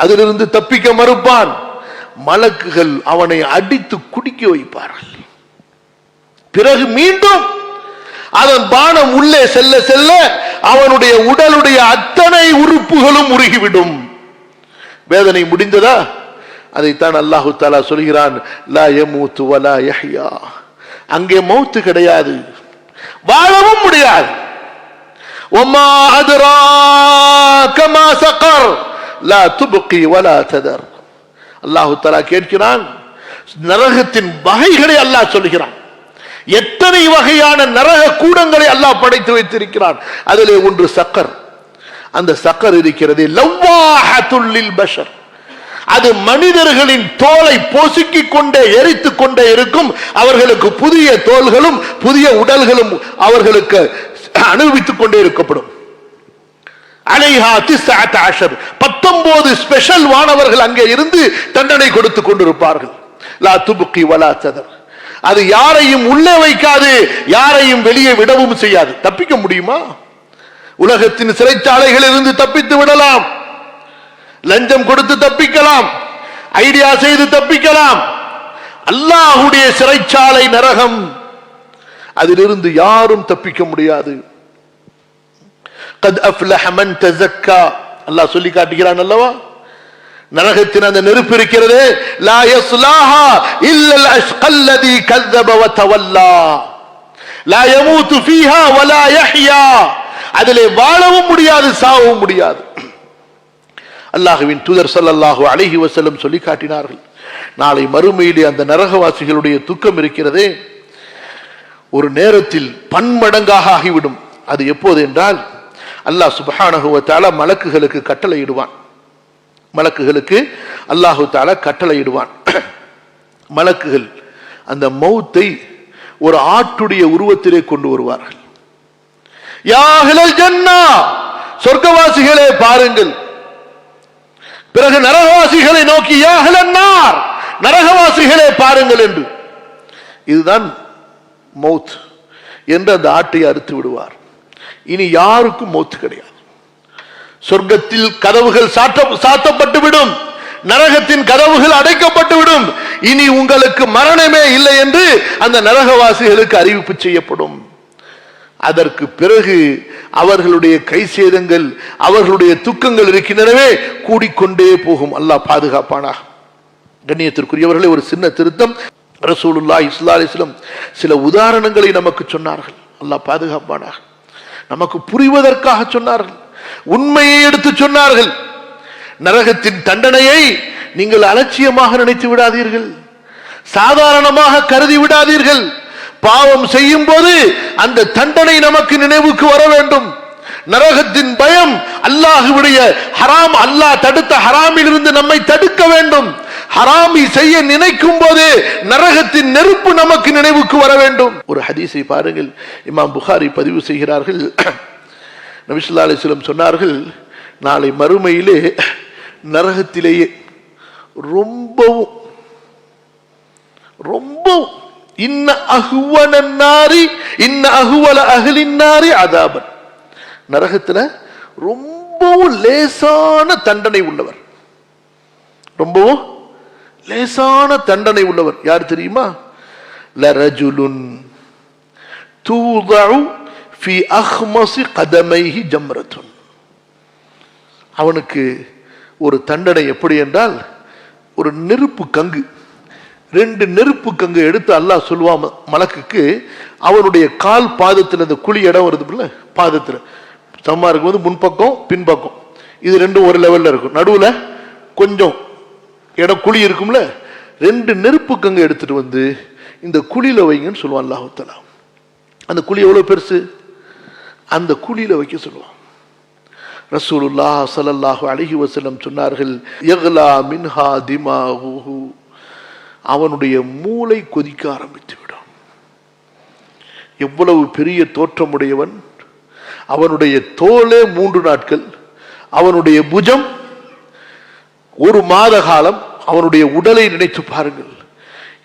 அதிலிருந்து தப்பிக்க மறுப்பான். மலக்குகள் அவனை அடித்து குடிக்க வைப்பார்கள். பிறகு மீண்டும் அதன் பானம் உள்ளே செல்ல செல்ல அவனுடைய உடலுடைய அத்தனை உறுப்புகளும் உருகிவிடும். வேதனை முடிந்ததா? அதைத்தான் அல்லாஹு தஆலா சொல்கிறான், லா யமூத்து வலா யஹ்யா. அங்கே மௌத்து கிடையாது, வாழவும் முடியாது. வமா அத்ராக மா ஸகர் லா துப்கி வலா ததர். அல்லாஹு தஆலா கேட்கிறான், நரகத்தின் வகைகளை அல்லாஹ் சொல்கிறான். எத்தனை வகையான நரக கூடங்களை அல்லாஹ் படைத்து வைத்திருக்கிறான். அதிலே ஒன்று சக்கர். அந்த சக்கர் இருக்கிறது, லவ்வாஹத்துல் லில் பஷர். அது மனிதர்களின் தோலை பொசுக்கிக் கொண்டே எரித்துக் கொண்டே இருக்கும். அவர்களுக்கு புதிய தோள்களும் புதிய உடல்களும் அவர்களுக்கு அனுபவித்துக் கொண்டே இருக்கப்படும். அலைஹா 19 ஸ்பெஷல் வானவர்கள் அங்கே இருந்து தண்டனை கொடுத்துக் கொண்டிருப்பார்கள். லா துப்கி வலா ததர். அது யாரையும் உள்ளே வைக்காது, யாரையும் வெளியே விடவும் செய்யாது. தப்பிக்க முடியுமா? உலகத்தின் சிறைச்சாலைகளில் இருந்து தப்பித்து விடலாம், லஞ்சம் கொடுத்து தப்பிக்கலாம், ஐடியா செய்து தப்பிக்கலாம். அல்லாஹ்வுடைய சிறைச்சாலை நரகம், அதிலிருந்து யாரும் தப்பிக்க முடியாது. கத் அஃப்லஹ மன் தஸக்கா. அல்லாஹ் சொல்லி காட்டுகிறான் அல்லவா, நரகத்தின் அந்த நெருப்பு இருக்கிறது, லா யஸ்லாஹா இல்லல் அஷ்கல்லதி கذب வதவல்லா லா யமூது ஃபீஹா வலா யஹ்யா. அதிலே வாழவும் முடியாது, சாவவும் முடியாது. அல்லாஹ்வின் தூதர் ஸல்லல்லாஹு அலைஹி வஸல்லம் சொல்லி காட்டினார்கள், நாளை மறுமையிலே அந்த நரகவாசிகளுடைய துக்கம் இருக்கிறதே, ஒரு நேரத்தில் பன்மடங்காக ஆகிவிடும். அது எப்போது என்றால், அல்லாஹ் சுப்ஹானஹு வ தஆலா மலக்குகளுக்கு கட்டளையிடுவான். மலக்குகளுக்கு அல்லாஹு தஆலா கட்டளையிடுவான். மலக்குகள் அந்த மௌத்தை ஒரு ஆட்டுடைய உருவத்திலே கொண்டு வருவார்கள். யா அஹ்லல் ஜன்னா, சொர்க்கவாசிகளே பாருங்கள். பிறகு நரகவாசிகளை நோக்கி யா அஹ்லன் நார், நரகவாசிகளே பாருங்கள் என்று. இதுதான் மௌத் என்று அந்த ஆட்டை அறுத்து விடுவார். இனி யாருக்கும் மௌத் கிடையாது. சொர்க்கத்தில் கதவுகள் சாத்தப்பட்டு விடும், நரகத்தின் கதவுகள் அடைக்கப்பட்டு விடும். இனி உங்களுக்கு மரணமே இல்லை என்று அந்த நரகவாசிகளுக்கு அறிவிப்பு செய்யப்படும். அதற்கு பிறகு அவர்களுடைய கை சேதங்கள், அவர்களுடைய துக்கங்கள் இருக்கின்றனவே கூடிக்கொண்டே போகும். அல்லாஹ் பாதுகாப்பானாக. கண்ணியத்திற்குரியவர்களே, ஒரு சின்ன திருத்தம். ரசூலுல்லாஹி ஸல்லல்லாஹு அலைஹி வஸல்லம் சில உதாரணங்களை நமக்கு சொன்னார்கள். அல்லாஹ் பாதுகாப்பானாக. நமக்கு புரிவதற்காக சொன்னார்கள், உண்மையை எடுத்து சொன்னார்கள். நரகத்தின் தண்டனையை நீங்கள் அலட்சியமாக நினைத்து விடாதீர்கள், சாதாரணமாக கருதி விடாதீர்கள். பாவம் செய்யும் போது அந்த தண்டனை நமக்கு நினைவுக்கு வர வேண்டும். நரகத்தின் பயம், அல்லாஹ்வுடைய ஹராம், அல்லாஹ் தடுத்த ஹராமில் இருந்து நம்மை தடுக்க வேண்டும். ஹராமி செய்ய நினைக்கும் போது நரகத்தின் நெருப்பு நமக்கு நினைவுக்கு வர வேண்டும். ஒரு ஹதீஸை பாருங்கள், இமாம் புகாரி பதிவு செய்கிறார்கள். நபி ஸல்லல்லாஹு அலைஹி வஸல்லம் சொன்னார்கள், நாளை மறுமையிலே நரகத்திலேயே ரொம்பவும் இன்ன அஹ்வல அஹ்லின் நாரி அதாபன், நரகத்துல ரொம்பவும் லேசான தண்டனை உள்ளவர், ரொம்பவும் லேசான தண்டனை உள்ளவர் யார் தெரியுமா? லரஜுலுன் தூதஉ ஃபீ அஹ்மஸி கதமைஹி ஜம்ரத்துன். அவனுக்கு ஒரு தண்டனை எப்படி என்றால், ஒரு நெருப்பு கங்கு, 2 நெருப்பு கங்கு எடுத்து அல்லாஹ் சொல்லுவான் மலக்குக்கு, அவனுடைய கால் பாதத்தில் அந்த குழி இடம் வருது, பாதத்தில் சமமா இருக்கும்போது முன்பக்கம் பின்பக்கம் இது 2 ஒரு லெவல்ல இருக்கும், நடுவுல கொஞ்சம் இடம் குழி இருக்கும்ல, 2 நெருப்பு கங்கு எடுத்துட்டு வந்து இந்த குழியில வைங்கன்னு சொல்லுவான் அல்லாஹ் தஆலா. அந்த குழி எவ்வளவு பெருசு, அந்த குழியில வைக்க சொல்லுவான். ரசூலுல்லாஹ் ஸல்லல்லாஹு அலைஹி வஸல்லம் சொன்னார்கள், யக்லா மின்ஹா திமாஹு, அவனுடைய மூளை கொதிக்க ஆரம்பித்து விடும். எவ்வளவு பெரிய தோற்றமுடையவன், அவனுடைய தோலே 3 நாட்கள், அவனுடைய புஜம் 1 மாத காலம். அவனுடைய உடலை நினைத்து பாருங்கள்.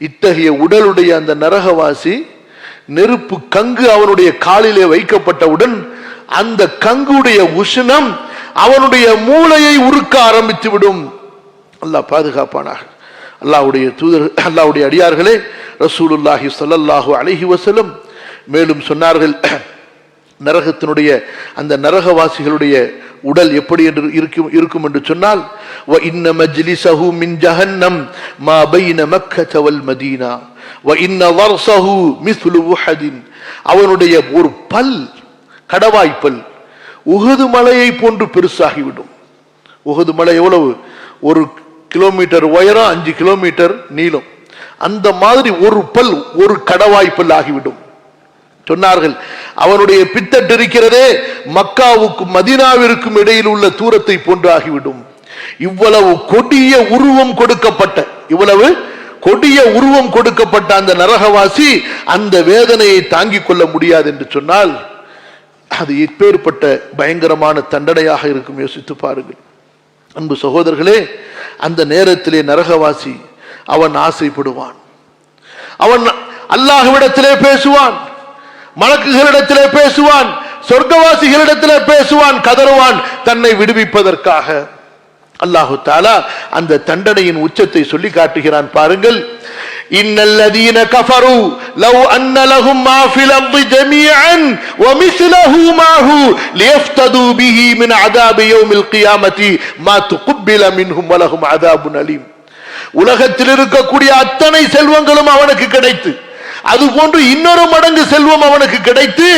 இத்தகைய உடலுடைய அந்த நரகவாசி, நெருப்பு கங்கு அவனுடைய காலிலே வைக்கப்பட்டவுடன் அந்த கங்குடைய உஷ்ணம் அவனுடைய மூளையை உருக்க ஆரம்பித்து விடும். அல்லாஹ் பாதுகாப்பானாக. அல்லாஹ்வுடைய தூதர், அல்லாஹ்வுடைய அடியார்களே, ரசூலுல்லாஹி ஸல்லல்லாஹு அலைஹி வஸல்லம் மேலும் சொன்னார்கள், நரகத்தினுடைய அந்த நரகவாசிகளுடைய உடல் எப்படி என்று இருக்கும் என்று சொன்னால், வ இன்ன மஜ்லிஸஹு மின் ஜஹன்னம் மா பைன மக்கத வல் மதீனா வ இன்ன வர்ஸஹு மிஸ்லு உஹதின். அவனுடைய ஒரு பல், கடவாய்ப்பல் உஹது மலையை போன்று பெருசாகிவிடும். உஹது மலை எவ்வளவு? 1 கிலோமீட்டர் உயரம், 5 கிலோமீட்டர் நீளம். அந்த மாதிரி ஒரு பல், ஒரு கடவாய்ப்பல் ஆகிவிடும். சொன்னார்கள், அவனுடைய பித்தட்டு இருக்கிறதே மக்காவுக்கும் மதீனாவிற்கும் இடையில் உள்ள தூரத்தை போன்று ஆகிவிடும். இவ்வளவு கொடிய உருவம் கொடுக்கப்பட்ட அந்த நரகவாசி அந்த வேதனையை தாங்கிக் கொள்ள முடியாது என்று சொன்னால், அது எப்பேற்பட்ட பயங்கரமான தண்டனையாக இருக்கும். யோசித்து பாருங்கள் அன்பு சகோதரர்களே. அந்த நேரத்திலே நரகவாசி அவன் ஆசைப்படுவான், அவன் அல்லாஹ்விடத்திலே பேசுவான், மலக்குகளிடத்திலே பேசுவான், சொர்க்கவாசிகளிடத்திலே பேசுவான், கதறுவான் தன்னை விடுவிப்பதற்காக. அல்லாஹு தஆலா அந்த தண்டனையின் உச்சத்தை சொல்லி காட்டுகிறான். பாருங்கள், இன்னல்லதீன கஃபரு லவ் அன்ன லஹும் மா ஃபில் அர்தி ஜமீஅன் வ மிஸ்லஹு மாஹு லியஃப்தது பிஹி மின் அஸாபி யௌமில் கியாமத்தி மா துக்பில மின்ஹும் வ லஹும் அஸாபுன் அலீம். உலகத்தில் இருக்கக்கூடிய அத்தனை செல்வங்களும் அவனுக்கு கிடைத்து, அதுபோன்று இன்னொரு மடங்கு செல்வம் அவனுக்கு கிடைத்து,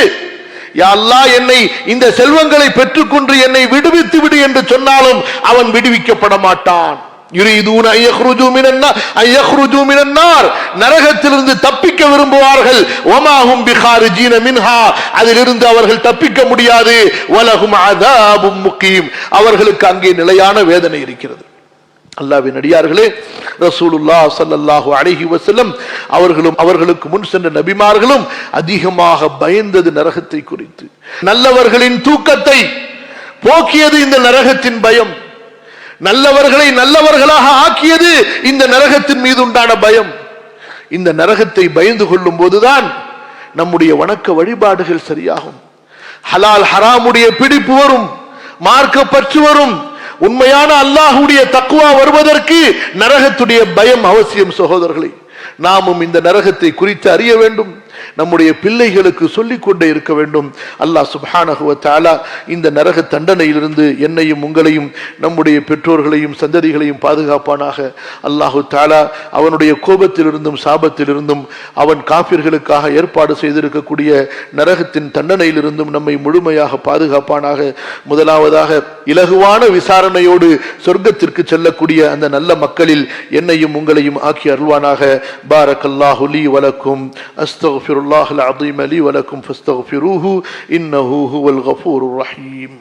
யா அல்லாஹ் என்னை இந்த செல்வங்களை பெற்றுக்கொண்டு என்னை விடுவித்து விடு என்று சொன்னாலும் அவன் விடுவிக்கப்பட மாட்டான். யுரீதுன அய்யக்ருஜு மினன் நார், நரகத்திலிருந்து தப்பிக்க விரும்புவார்கள். வமா ஹும் பிகாரிஜீன மின்ஹா, அதிலிருந்து அவர்கள் தப்பிக்க முடியாது. வலஹும் அஸாபும் முகீம், அவர்களுக்கு அங்கே நிலையான வேதனை இருக்கிறது. அல்லாஹ்வின் அடியார்களே, ரசூலுல்லாஹ் ஸல்லல்லாஹு அலைஹி வஸல்லம் அவர்களுக்கு முன் சென்ற நபிமார்களும் அதிகமாக பயந்தது நரகத்தை குறித்து. நல்லவர்களின் தூக்கத்தை போக்கியது இந்த நரகத்தின் பயம், நல்லவர்களை நல்லவர்களாக ஆக்கியது இந்த நரகத்தின் மீது உண்டான பயம். இந்த நரகத்தை பயந்து கொள்ளும் போதுதான் நம்முடைய வணக்க வழிபாடுகள் சரியாகும், ஹலால் ஹராமுடைய பிடிப்பு வரும், மார்க்க பற்று வரும். உண்மையான அல்லாஹ்வுடைய தக்வா வருவதற்கு நரகத்துடைய பயம் அவசியம். சகோதரர்களே, நாமும் இந்த நரகத்தை குறித்து அறிய வேண்டும். நம்முடைய பிள்ளைகளுக்கு சொல்லிக் கொண்டே இருக்க வேண்டும். அல்லாஹ் சுப்ஹானஹு வ தஆலா இந்த நரக தண்டனையிலிருந்து என்னையும் உங்களையும் நம்முடைய பெற்றோர்களையும் சந்ததிகளையும் பாதுகாப்பானாக. அல்லாஹு தஆலா அவனுடைய கோபத்திலிருந்தும் சாபத்திலிருந்தும் அவன் காபிர்களுக்காக ஏற்பாடு செய்திருக்கக்கூடிய நரகத்தின் தண்டனையிலிருந்தும் நம்மை முழுமையாக பாதுகாப்பானாக. முதலாவதாக இலகுவான விசாரணையோடு சொர்க்கத்திற்கு செல்லக்கூடிய அந்த நல்ல மக்களில் என்னையும் உங்களையும் ஆக்கி அருள்வானாக. பாரக்கல்லாஹு லீ வலக்கும் அஸ்தக்ஃபிருல்லாஹல் அஸீம் லீ வலக்கும் ஃபஸ்தக்ஃபிரூஹு இன்னஹு ஹுவல் கஃபூருர் ரஹீம்.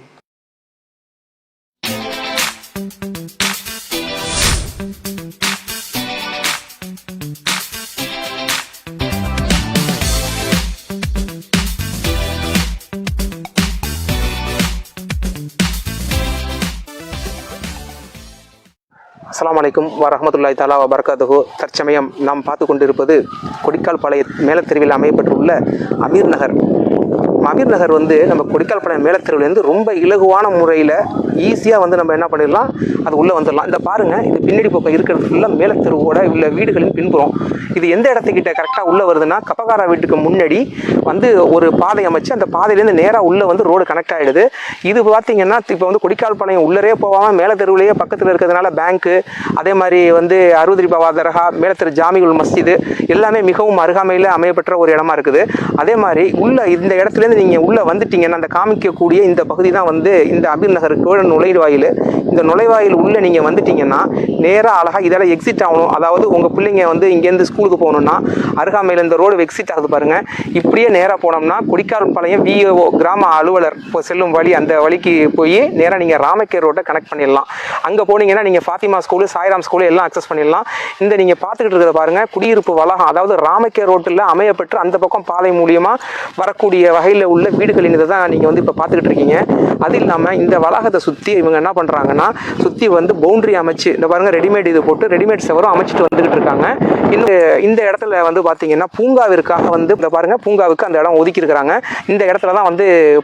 அஸ்ஸலாமு அலைக்கும் வரஹ்மத்துல்லாஹி தஆலா வபரகாத்துஹு. தற்சமயம் நாம் பார்த்து கொண்டிருப்பது கொடிக்கால் பாளையம் மேலத்தெருவில் அமையப்பட்டுள்ள அமீர் நகர். அமீர் நகர் நம்ம கொடிக்கால் பாளையம் மேலத்தெருவிலேருந்து ரொம்ப இலகுவான முறையில் ஈஸியாக நம்ம என்ன பண்ணிடலாம், அது உள்ளே வந்துடலாம். இந்த பாருங்கள், இது பின்னாடி பக்கம் இருக்கிறது ஃபுல்லாக மேலத்தெருவோட உள்ள வீடுகளின் பின்புறம். இது எந்த இடத்துக்கிட்ட கரெக்டாக உள்ளே வருதுன்னா, கப்பக்காரா வீட்டுக்கு முன்னாடி ஒரு பாதை அமைச்சு அந்த பாதையிலேருந்து நேராக உள்ளே ரோடு கனெக்ட் ஆகிடுது. இது பார்த்தீங்கன்னா இப்போ கொடிக்கால் பாளையம் உள்ளரே போகாமல் மேலத்தெருவிலேயே பக்கத்தில் இருக்கிறதுனால பேங்க்கு, அதே மாதிரி 60 ரூபா தர்கா, மேலத்தெரு ஜாமிகுல் மஸ்ஜிது எல்லாமே மிகவும் அருகாமையில் அமையப்பெற்ற ஒரு இடமா இருக்குது. அதே மாதிரி இந்த இடத்துலேருந்து நீங்கள் உள்ளே வந்துட்டீங்கன்னா அந்த காமிக்கக்கூடிய இந்த பகுதி தான் இந்த அமீர் நகருக்கு நுழைவாயில். இந்த நுழைவாயில் உள்ளே நீங்கள் வந்துட்டீங்கன்னா நேராக அழகாக இதெல்லாம் எக்ஸிட் ஆகணும். அதாவது உங்கள் பிள்ளைங்க இங்கேருந்து ஸ்கூலுக்கு போகணுன்னா அருகாமையில் இந்த ரோடு எக்ஸிட் ஆகுது பாருங்கள். இப்படியே நேராக போனோம்னா கொடிக்கால் பாளையம் விஏஓ கிராம அலுவலர் இப்போ செல்லும் வழி, அந்த வழிக்கு போய் நேராக நீங்கள் ராமக்கேர் ரோட்டை கனெக்ட் பண்ணிடலாம். அங்கே போனீங்கன்னா நீங்கள் ஃபாத்திமா ஸ்கூலு, சாய்ராம் ஸ்கூலு எல்லாம் அக்சஸ் பண்ணிடலாம். நீங்கள் பார்த்துக்கிட்டு இருக்கிறத பாருங்கள், குடியிருப்பு வளாகம், அதாவது ராமக்கேர் ரோட்டில் அமையப்பெற்று அந்த பக்கம் பாதை மூலியமாக வரக்கூடிய வகையில் உள்ள வீடுகளின் இதை தான் நீங்கள் இப்போ பார்த்துக்கிட்டு இருக்கீங்க. அது இல்லாமல் இந்த வளாகத்தை சுற்றி இவங்க என்ன பண்ணுறாங்கன்னா, சுற்றி பவுண்டரி அமைச்சு இந்த பாருங்கள், ரெடிமேட் இது போட்டு ரெடிமேட் செவரும் அமைச்சிட்டு வந்துக்கிட்டு இருக்காங்க. இந்த இடத்துல பார்த்தீங்கன்னா பூங்காவிற்காக இந்த பாருங்கள், பூங்காவுக்கு அந்த இடம் ஒதுக்கி இருக்கிறாங்க. இந்த இடத்துல தான்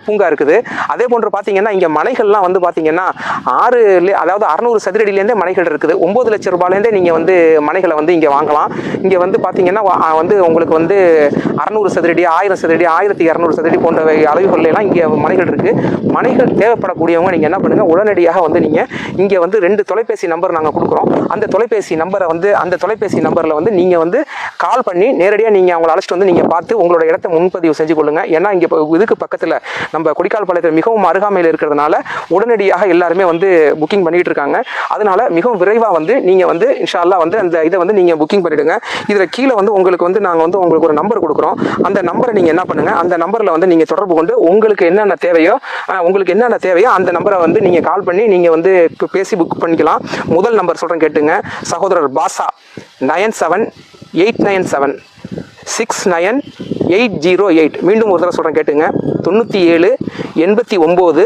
பூங்கா இருக்குது. அதே போன்று பார்த்தீங்கன்னா இங்கே மனைகள்லாம் பார்த்தீங்கன்னா 600 சதுரடியிலேருந்தே மனைகள் இருக்குது. 9 லட்சம் ரூபாயிலேருந்தே நீங்கள் மனைகளை இங்கே வாங்கலாம். இங்கே பார்த்தீங்கன்னா உங்களுக்கு 600 சதுரடி, 1000 சதுரடி, 1200 சதுரடி போன்ற அளவுகள்லாம் இங்கே மனைகள் இருக்குது. மனைகள் தேவைப்படக்கூடியவங்க நீங்கள் என்ன பண்ணுங்கள், உடனடியாக நீங்கள் இங்கே 2 தொலைபேசி நம்பர் நாங்கள் கொடுக்குறோம். அந்த தொலைபேசி நம்பரை அந்த தொலைபேசி நம்பரில் நீங்கள் கால் பண்ணி நேரடியாக நீங்கள் அவங்களை அழைச்சிட்டு நீங்கள் பார்த்து உங்களோட இடத்த முன்பதிவு செஞ்சு கொள்ளுங்கள். ஏன்னா இங்கே இதுக்கு பக்கத்தில் நம்ம கொடிக்கால் பாளையத்தில் மிகவும் அருகாமையில் இருக்கிறதுனால உடனடியாக எல்லாருமே புக்கிங் பண்ணிட்டு இருக்காங்க. அதனால மிகவும் விரைவாக நீங்கள் இன்ஷா அல்லாஹ் அந்த இதை நீங்கள் புக்கிங் பண்ணிவிடுங்க. இதில் கீழே உங்களுக்கு நாங்கள் உங்களுக்கு ஒரு நம்பர் கொடுக்குறோம். அந்த நம்பரை நீங்கள் என்ன பண்ணுங்கள், அந்த நம்பரில் நீங்கள் தொடர்பு கொண்டு உங்களுக்கு என்னென்ன தேவையோ அந்த நம்பரை நீங்கள் கால் பண்ணி நீங்கள் பேசி புக் பண்ணிக்கலாம். முதல் நம்பர் சொல்கிறேன் கேட்டுங்க, சகோதரர் பாஷா 97897 69808. மீண்டும் ஒரு தடவை சொல்கிறேன் கேட்டுங்க, 97 89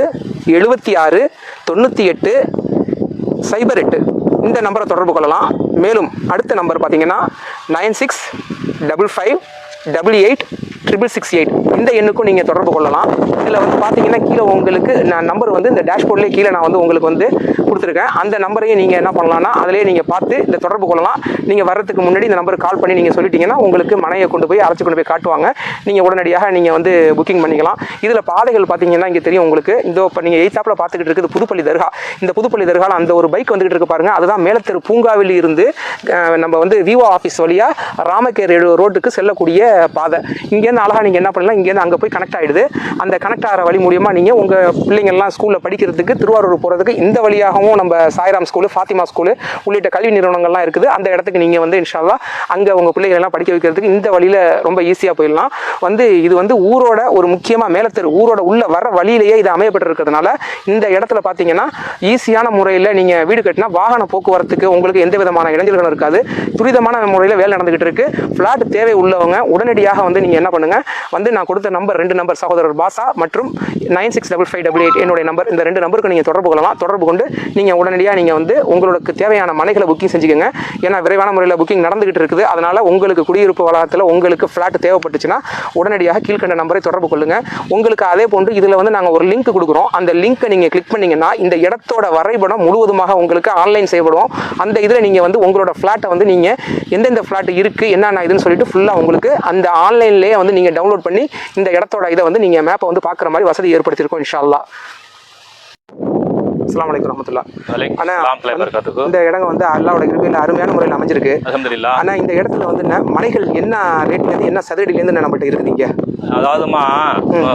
76 98 08. இந்த நம்பரை தொடர்பு கொள்ளலாம். மேலும் அடுத்த நம்பர் பார்த்தீங்கன்னா 9655 88 66668. இந்த எண்ணுக்கும் நீங்கள் தொடர்பு கொள்ளலாம். இதில் பார்த்தீங்கன்னா கீழே உங்களுக்கு நான் நம்பர் இந்த டேஷ்போர்ட்லேயே கீழே நான் உங்களுக்கு கொடுத்துருக்கேன். அந்த நம்பரையும் நீங்கள் என்ன பண்ணலாம்னா அதிலேயே நீங்கள் பார்த்து இந்த தொடர்பு கொள்ளலாம். நீங்கள் வர்றதுக்கு முன்னாடி இந்த நம்பருக்கு கால் பண்ணி நீங்கள் சொல்லிட்டீங்கன்னா உங்களுக்கு மனையை கொண்டு போய் அழைச்சி கொண்டு போய் காட்டுவாங்க. நீங்கள் உடனடியாக நீங்கள் புக்கிங் பண்ணிக்கலாம். இதில் பாதைகள் பார்த்தீங்கன்னா இங்கே தெரியும் உங்களுக்கு. இப்போ நீங்கள் எய்த்தாப்பில் பார்த்துக்கிட்டு இருக்குது புதுப்பள்ளி தர்கா. இந்த புதுப்பள்ளி தர்காவில் அந்த ஒரு பைக் வந்துகிட்டு இருக்கு பாருங்கள், அதுதான் மேலத்தெரு பூங்காவில் இருந்து நம்ம விவோ ஆஃபீஸ் வழியாக ராமக்கேர் ரோட்டுக்கு செல்லக்கூடிய பாதை. இங்கேருந்து அழகாக நீங்கள் என்ன பண்ணலாம், இங்கேருந்து அங்கே போய் கனெக்ட் ஆகிடுது. அந்த கனெக்ட் ஆகிற வழி மூலியமாக நீங்கள் உங்கள் பிள்ளைங்கள்லாம் ஸ்கூலில் படிக்கிறதுக்கு திருவாரூர் போகிறதுக்கு இந்த வழியாகவும் நம்ம சாய்ராம் ஸ்கூலு, ஃபாத்திமா ஸ்கூலு உள்ளிட்ட கல்வி நிறுவனங்கள்லாம் இருக்குது. அந்த இடத்துக்கு நீங்கள் இன்ஷா அல்லாஹ் அங்கே உங்கள் பிள்ளைகளெல்லாம் படிக்க வைக்கிறதுக்கு இந்த வழியில் ரொம்ப ஈஸியாக போயிடலாம். இது ஊரோட ஒரு முக்கியமாக மேலத்தெரு ஊரோட உள்ள வர வழியிலேயே இது அமையப்பட்டிருக்கிறதுனால இந்த இடத்துல பார்த்தீங்கன்னா ஈஸியான முறையில் நீங்கள் வீடு கட்டினா வாகன போக்குவரத்துக்கு உங்களுக்கு எந்த விதமான இடைஞ்சல்களும் இருக்காது. துரிதமான முறையில் வேலை நடந்துகிட்டு இருக்கு. ஃப்ளாட் தேவை உள்ளவங்க உடனடியாக நீங்கள் என்ன பண்ணுங்க, நான் கொடுத்த நம்பர் 2 நம்பர் சகோதரர் பாஷா மற்றும் 965588 என்னுடைய நம்பர். இந்த 2 நம்பருக்கு நீங்கள் தொடர்பு கொள்ளலாம். தொடர்பு கொண்டு நீங்கள் உடனடியாக நீங்கள் உங்களுக்கு தேவையான மனைகளை புக்கிங் செஞ்சுக்கோங்க. ஏன்னா விரைவான முறையில் புக்கிங் நடந்துகிட்டு இருக்குது. அதனால உங்களுக்கு குடியிருப்பு வளாகத்தில் உங்களுக்கு ஃப்ளாட் தேவைப்பட்டுச்சுன்னா உடனடியாக கீழ்கண்ட நம்பரை தொடர்பு கொள்ளுங்க. உங்களுக்கு அதே போன்று இதில் நாங்கள் ஒரு லிங்க் கொடுக்குறோம். அந்த லிங்க்கை நீங்கள் கிளிக் பண்ணீங்கன்னா இந்த இடத்தோட வரைபடம் முழுவதுமாக உங்களுக்கு ஆன்லைன் செய்யப்படும். அந்த இதில் நீங்கள் உங்களோட ஃப்ளாட்டை நீங்கள் எந்தெந்த ஃப்ளாட் இருக்குது என்னென்ன இதுன்னு சொல்லிட்டு ஃபுல்லாக உங்களுக்கு அந்த ஆன்லைன்லேயே வந்து நீங்கள் டவுன்லோட் பண்ணி இந்த இடத்தோட இதை வந்து நீங்கள் மேப்பை வந்து பார்க்குற மாதிரி வசதி ஏற்படுத்தியிருக்கோம் இன்ஷா அல்லாஹ். அஸ்ஸலாமு அலைக்கும் வரஹ்மத்துல்லாஹ். ஆனா இந்த இடம் வந்து அல்லாஹ்வோட கிருபையில அருமையான முறையில் அமைஞ்சிருக்கு அல்ஹம்துலில்லாஹ். ஆனா இந்த இடத்துல வந்து மனைகள் என்ன ரேட்ல இருந்து என்ன சதுரடியிலேருந்து நம்மகிட்ட இருக்குதுங்க? அதாவதுமா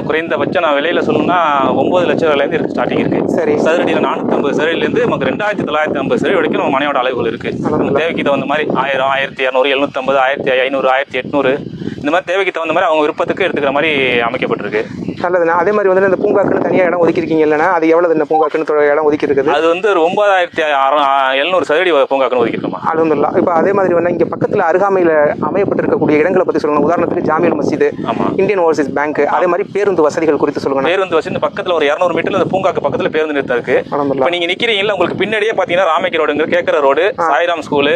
குறைந்தபட்சம் நான் விலையில சொல்லணும்னா 9 லட்சம் ரூபாயிலேருந்து இருக்கு, ஸ்டார்டிங் இருக்கு. சரி. சதுரடியில் 450 சதுரடியிலேருந்து நமக்கு 2950 சதுரடி வரைக்கும் நம்ம மனையோட அளவுகள் இருக்கு. நம்ம தேவைக்கு தகுந்த மாதிரி 1000, 1200, 750, 1500, 1800 இந்த மாதிரி தேவைக்கு தகுந்த மாதிரி அவங்க விருப்பத்துக்கு எடுத்துக்கிற மாதிரி அமைக்கப்பட்டிருக்கு. நல்லதுண்ணா. அதே மாதிரி வந்து இந்த பூங்காக்குன்னு தனியாக இடம் ஒதுக்கிருக்கீங்க இல்லைன்னா, அது எவ்வளவு இந்த பூங்காக்குன்னு இடம் ஒதுக்கி இருக்குது? அது வந்து ஒரு 9700 சதுரடி பூங்காக்குன்னு ஒதுக்கிருக்கோமா. அல்ஹம்துலில்லாஹ். இப்போ அதே மாதிரி வந்து இங்கே பக்கத்தில் அருகாமையில் அமையப்பட்டிருக்கக்கூடிய இடங்களை பற்றி சொல்லணும். உதாரணத்துக்கு ஜாமியல் மஸ்ஜித், இந்தியன் ஓவர்சீஸ் பேங்க், அதே மாதிரி பேருந்து வசதிகள் குறித்து சொல்லுங்க. பேருந்து வசதி பக்கத்தில் ஒரு 200 மீட்டர்ல அந்த பூங்காக்கு பக்கத்தில் பேருந்து நிறுத்தம் இருக்கு. இப்போ நீங்க நிக்கிறீங்கல்ல, உங்களுக்கு பின்னாடியே பாத்தீங்கன்னா ராமேக்கி ரோடுங்க, கேக்கர road, Sairam school,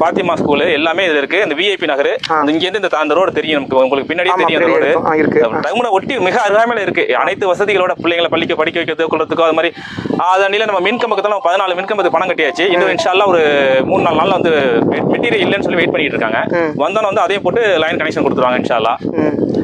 Fatima school எல்லாமே இதுல இருக்கு. இந்த விஐபி நகர் இங்க இருந்து அந்த ரோடு தெரியும் நமக்கு, உங்களுக்கு பின்னாடியே தெரியும் அந்த ரோடு. டவுனை ஒட்டி மிக அருகாமையில இருக்கு. அனைத்து வசதிகளோட பிள்ளைங்களை பள்ளிக்கு படிக்க வைக்கிறது கொள்றதுக்கோ அது மாதிரி அதனால நம்ம மின்கம்பத்துல 14 மின்கம்பத்துக்கு பணம் கட்டியாச்சு. இன்னும் இன்ஷா அல்லாஹ் ஒரு 3-4 நாள்ல வந்து மெட்டீரியல் இல்லைன்னு சொல்லி வெயிட் பண்ணிட்டு இருக்காங்க. வந்தோன்னு வந்து அதையும் போட்டு லைன் கனெக்ஷன் கொடுத்துருவாங்க இன்ஷா அல்லாஹ்.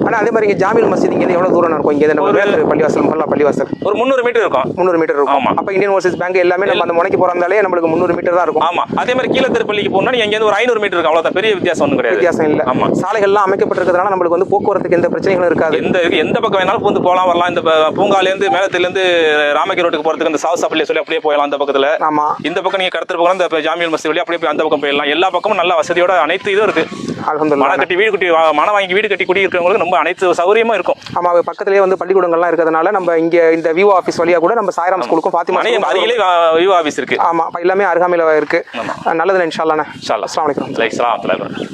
ஆனா அதே மாதிரி இங்க ஜாமியல் மஸ்ஜித் இங்க எவ்வளவு தூரம் இருக்கும்? இங்க நம்ம பள்ளிவாசல் மஹல்லா பள்ளிவாசல் ஒரு 300 மீட்டர் இருக்கும். 300 மீட்டர் இருக்கும். ஆமா. அப்ப இந்தியன் ஓவர்சீஸ் பேங்க் எல்லாமே நம்ம அந்த முனைக்கு போறதாலே நம்மளுக்கு 300 மீட்டர் தான் இருக்கும். ஆமா. அதே மாதிரி கீழ திருப்பள்ளிக்கு போனா நீங்க இங்க இருந்து ஒரு 500 மீட்டர் இருக்கும். அவ்வளவுதான், பெரிய வித்தியாசம் ஒண்ணும் கிடையாது. வித்தியாசம் இல்ல. ஆமா. சாலைகள்லாம் அமைக்கப்பட்டிருக்கிறதுனால நம்மளுக்கு வந்து போக்குவரத்துக்கு எந்த பிரச்சனைகளும் இருக்காது. எந்த பக்கம் வேணாலும் வந்து போலாம் வரலாம். இந்த பூங்கால இருந்து மேலத்துல இருந்து ராமேக்கி ரோட்டுக்கு போறதுக்கு இந்த சாவுசா பள்ளி சொல்லி அப்படியே போயலாம் அந்த பக்கத்துல. ஆமா. இந்த பக்கம் நீங்க கடத்தர் போகலாம், இந்த ஜாமியல் மஸ்ஜித் வழி அப்படியே அந்த பக்கம் போயிடலாம். எல்லா பக்கமும் நல்ல வசதியோட அனைத்து இதுவும் இருக்கு. அல்ஹம்துலில்லாஹ். மன கட்டி வீடு கட்டி மனம் வாங்கி வீடு கட்டி குடி இருக்கிறவங்களுக்கு ரொம்ப அனைத்து சௌகரியமா இருக்கும். ஆமா. பக்கத்திலேயே வந்து பள்ளிக்கூடங்கள்லாம் இருக்கிறதுனால நம்ம இங்க இந்த விவோ ஆபீஸ் வழியா கூட நம்ம சாய்ராம் ஸ்கூலுக்கும் பாத்திமா அருகிலே விவோ ஆபீஸ் இருக்கு. ஆமா. எல்லாமே அருகாமையில இருக்கு. நல்லது இன்ஷா அல்லாஹ். இன்ஷா அல்லாஹ். அஸ்ஸலாமு அலைக்கும். வலைக்கும்.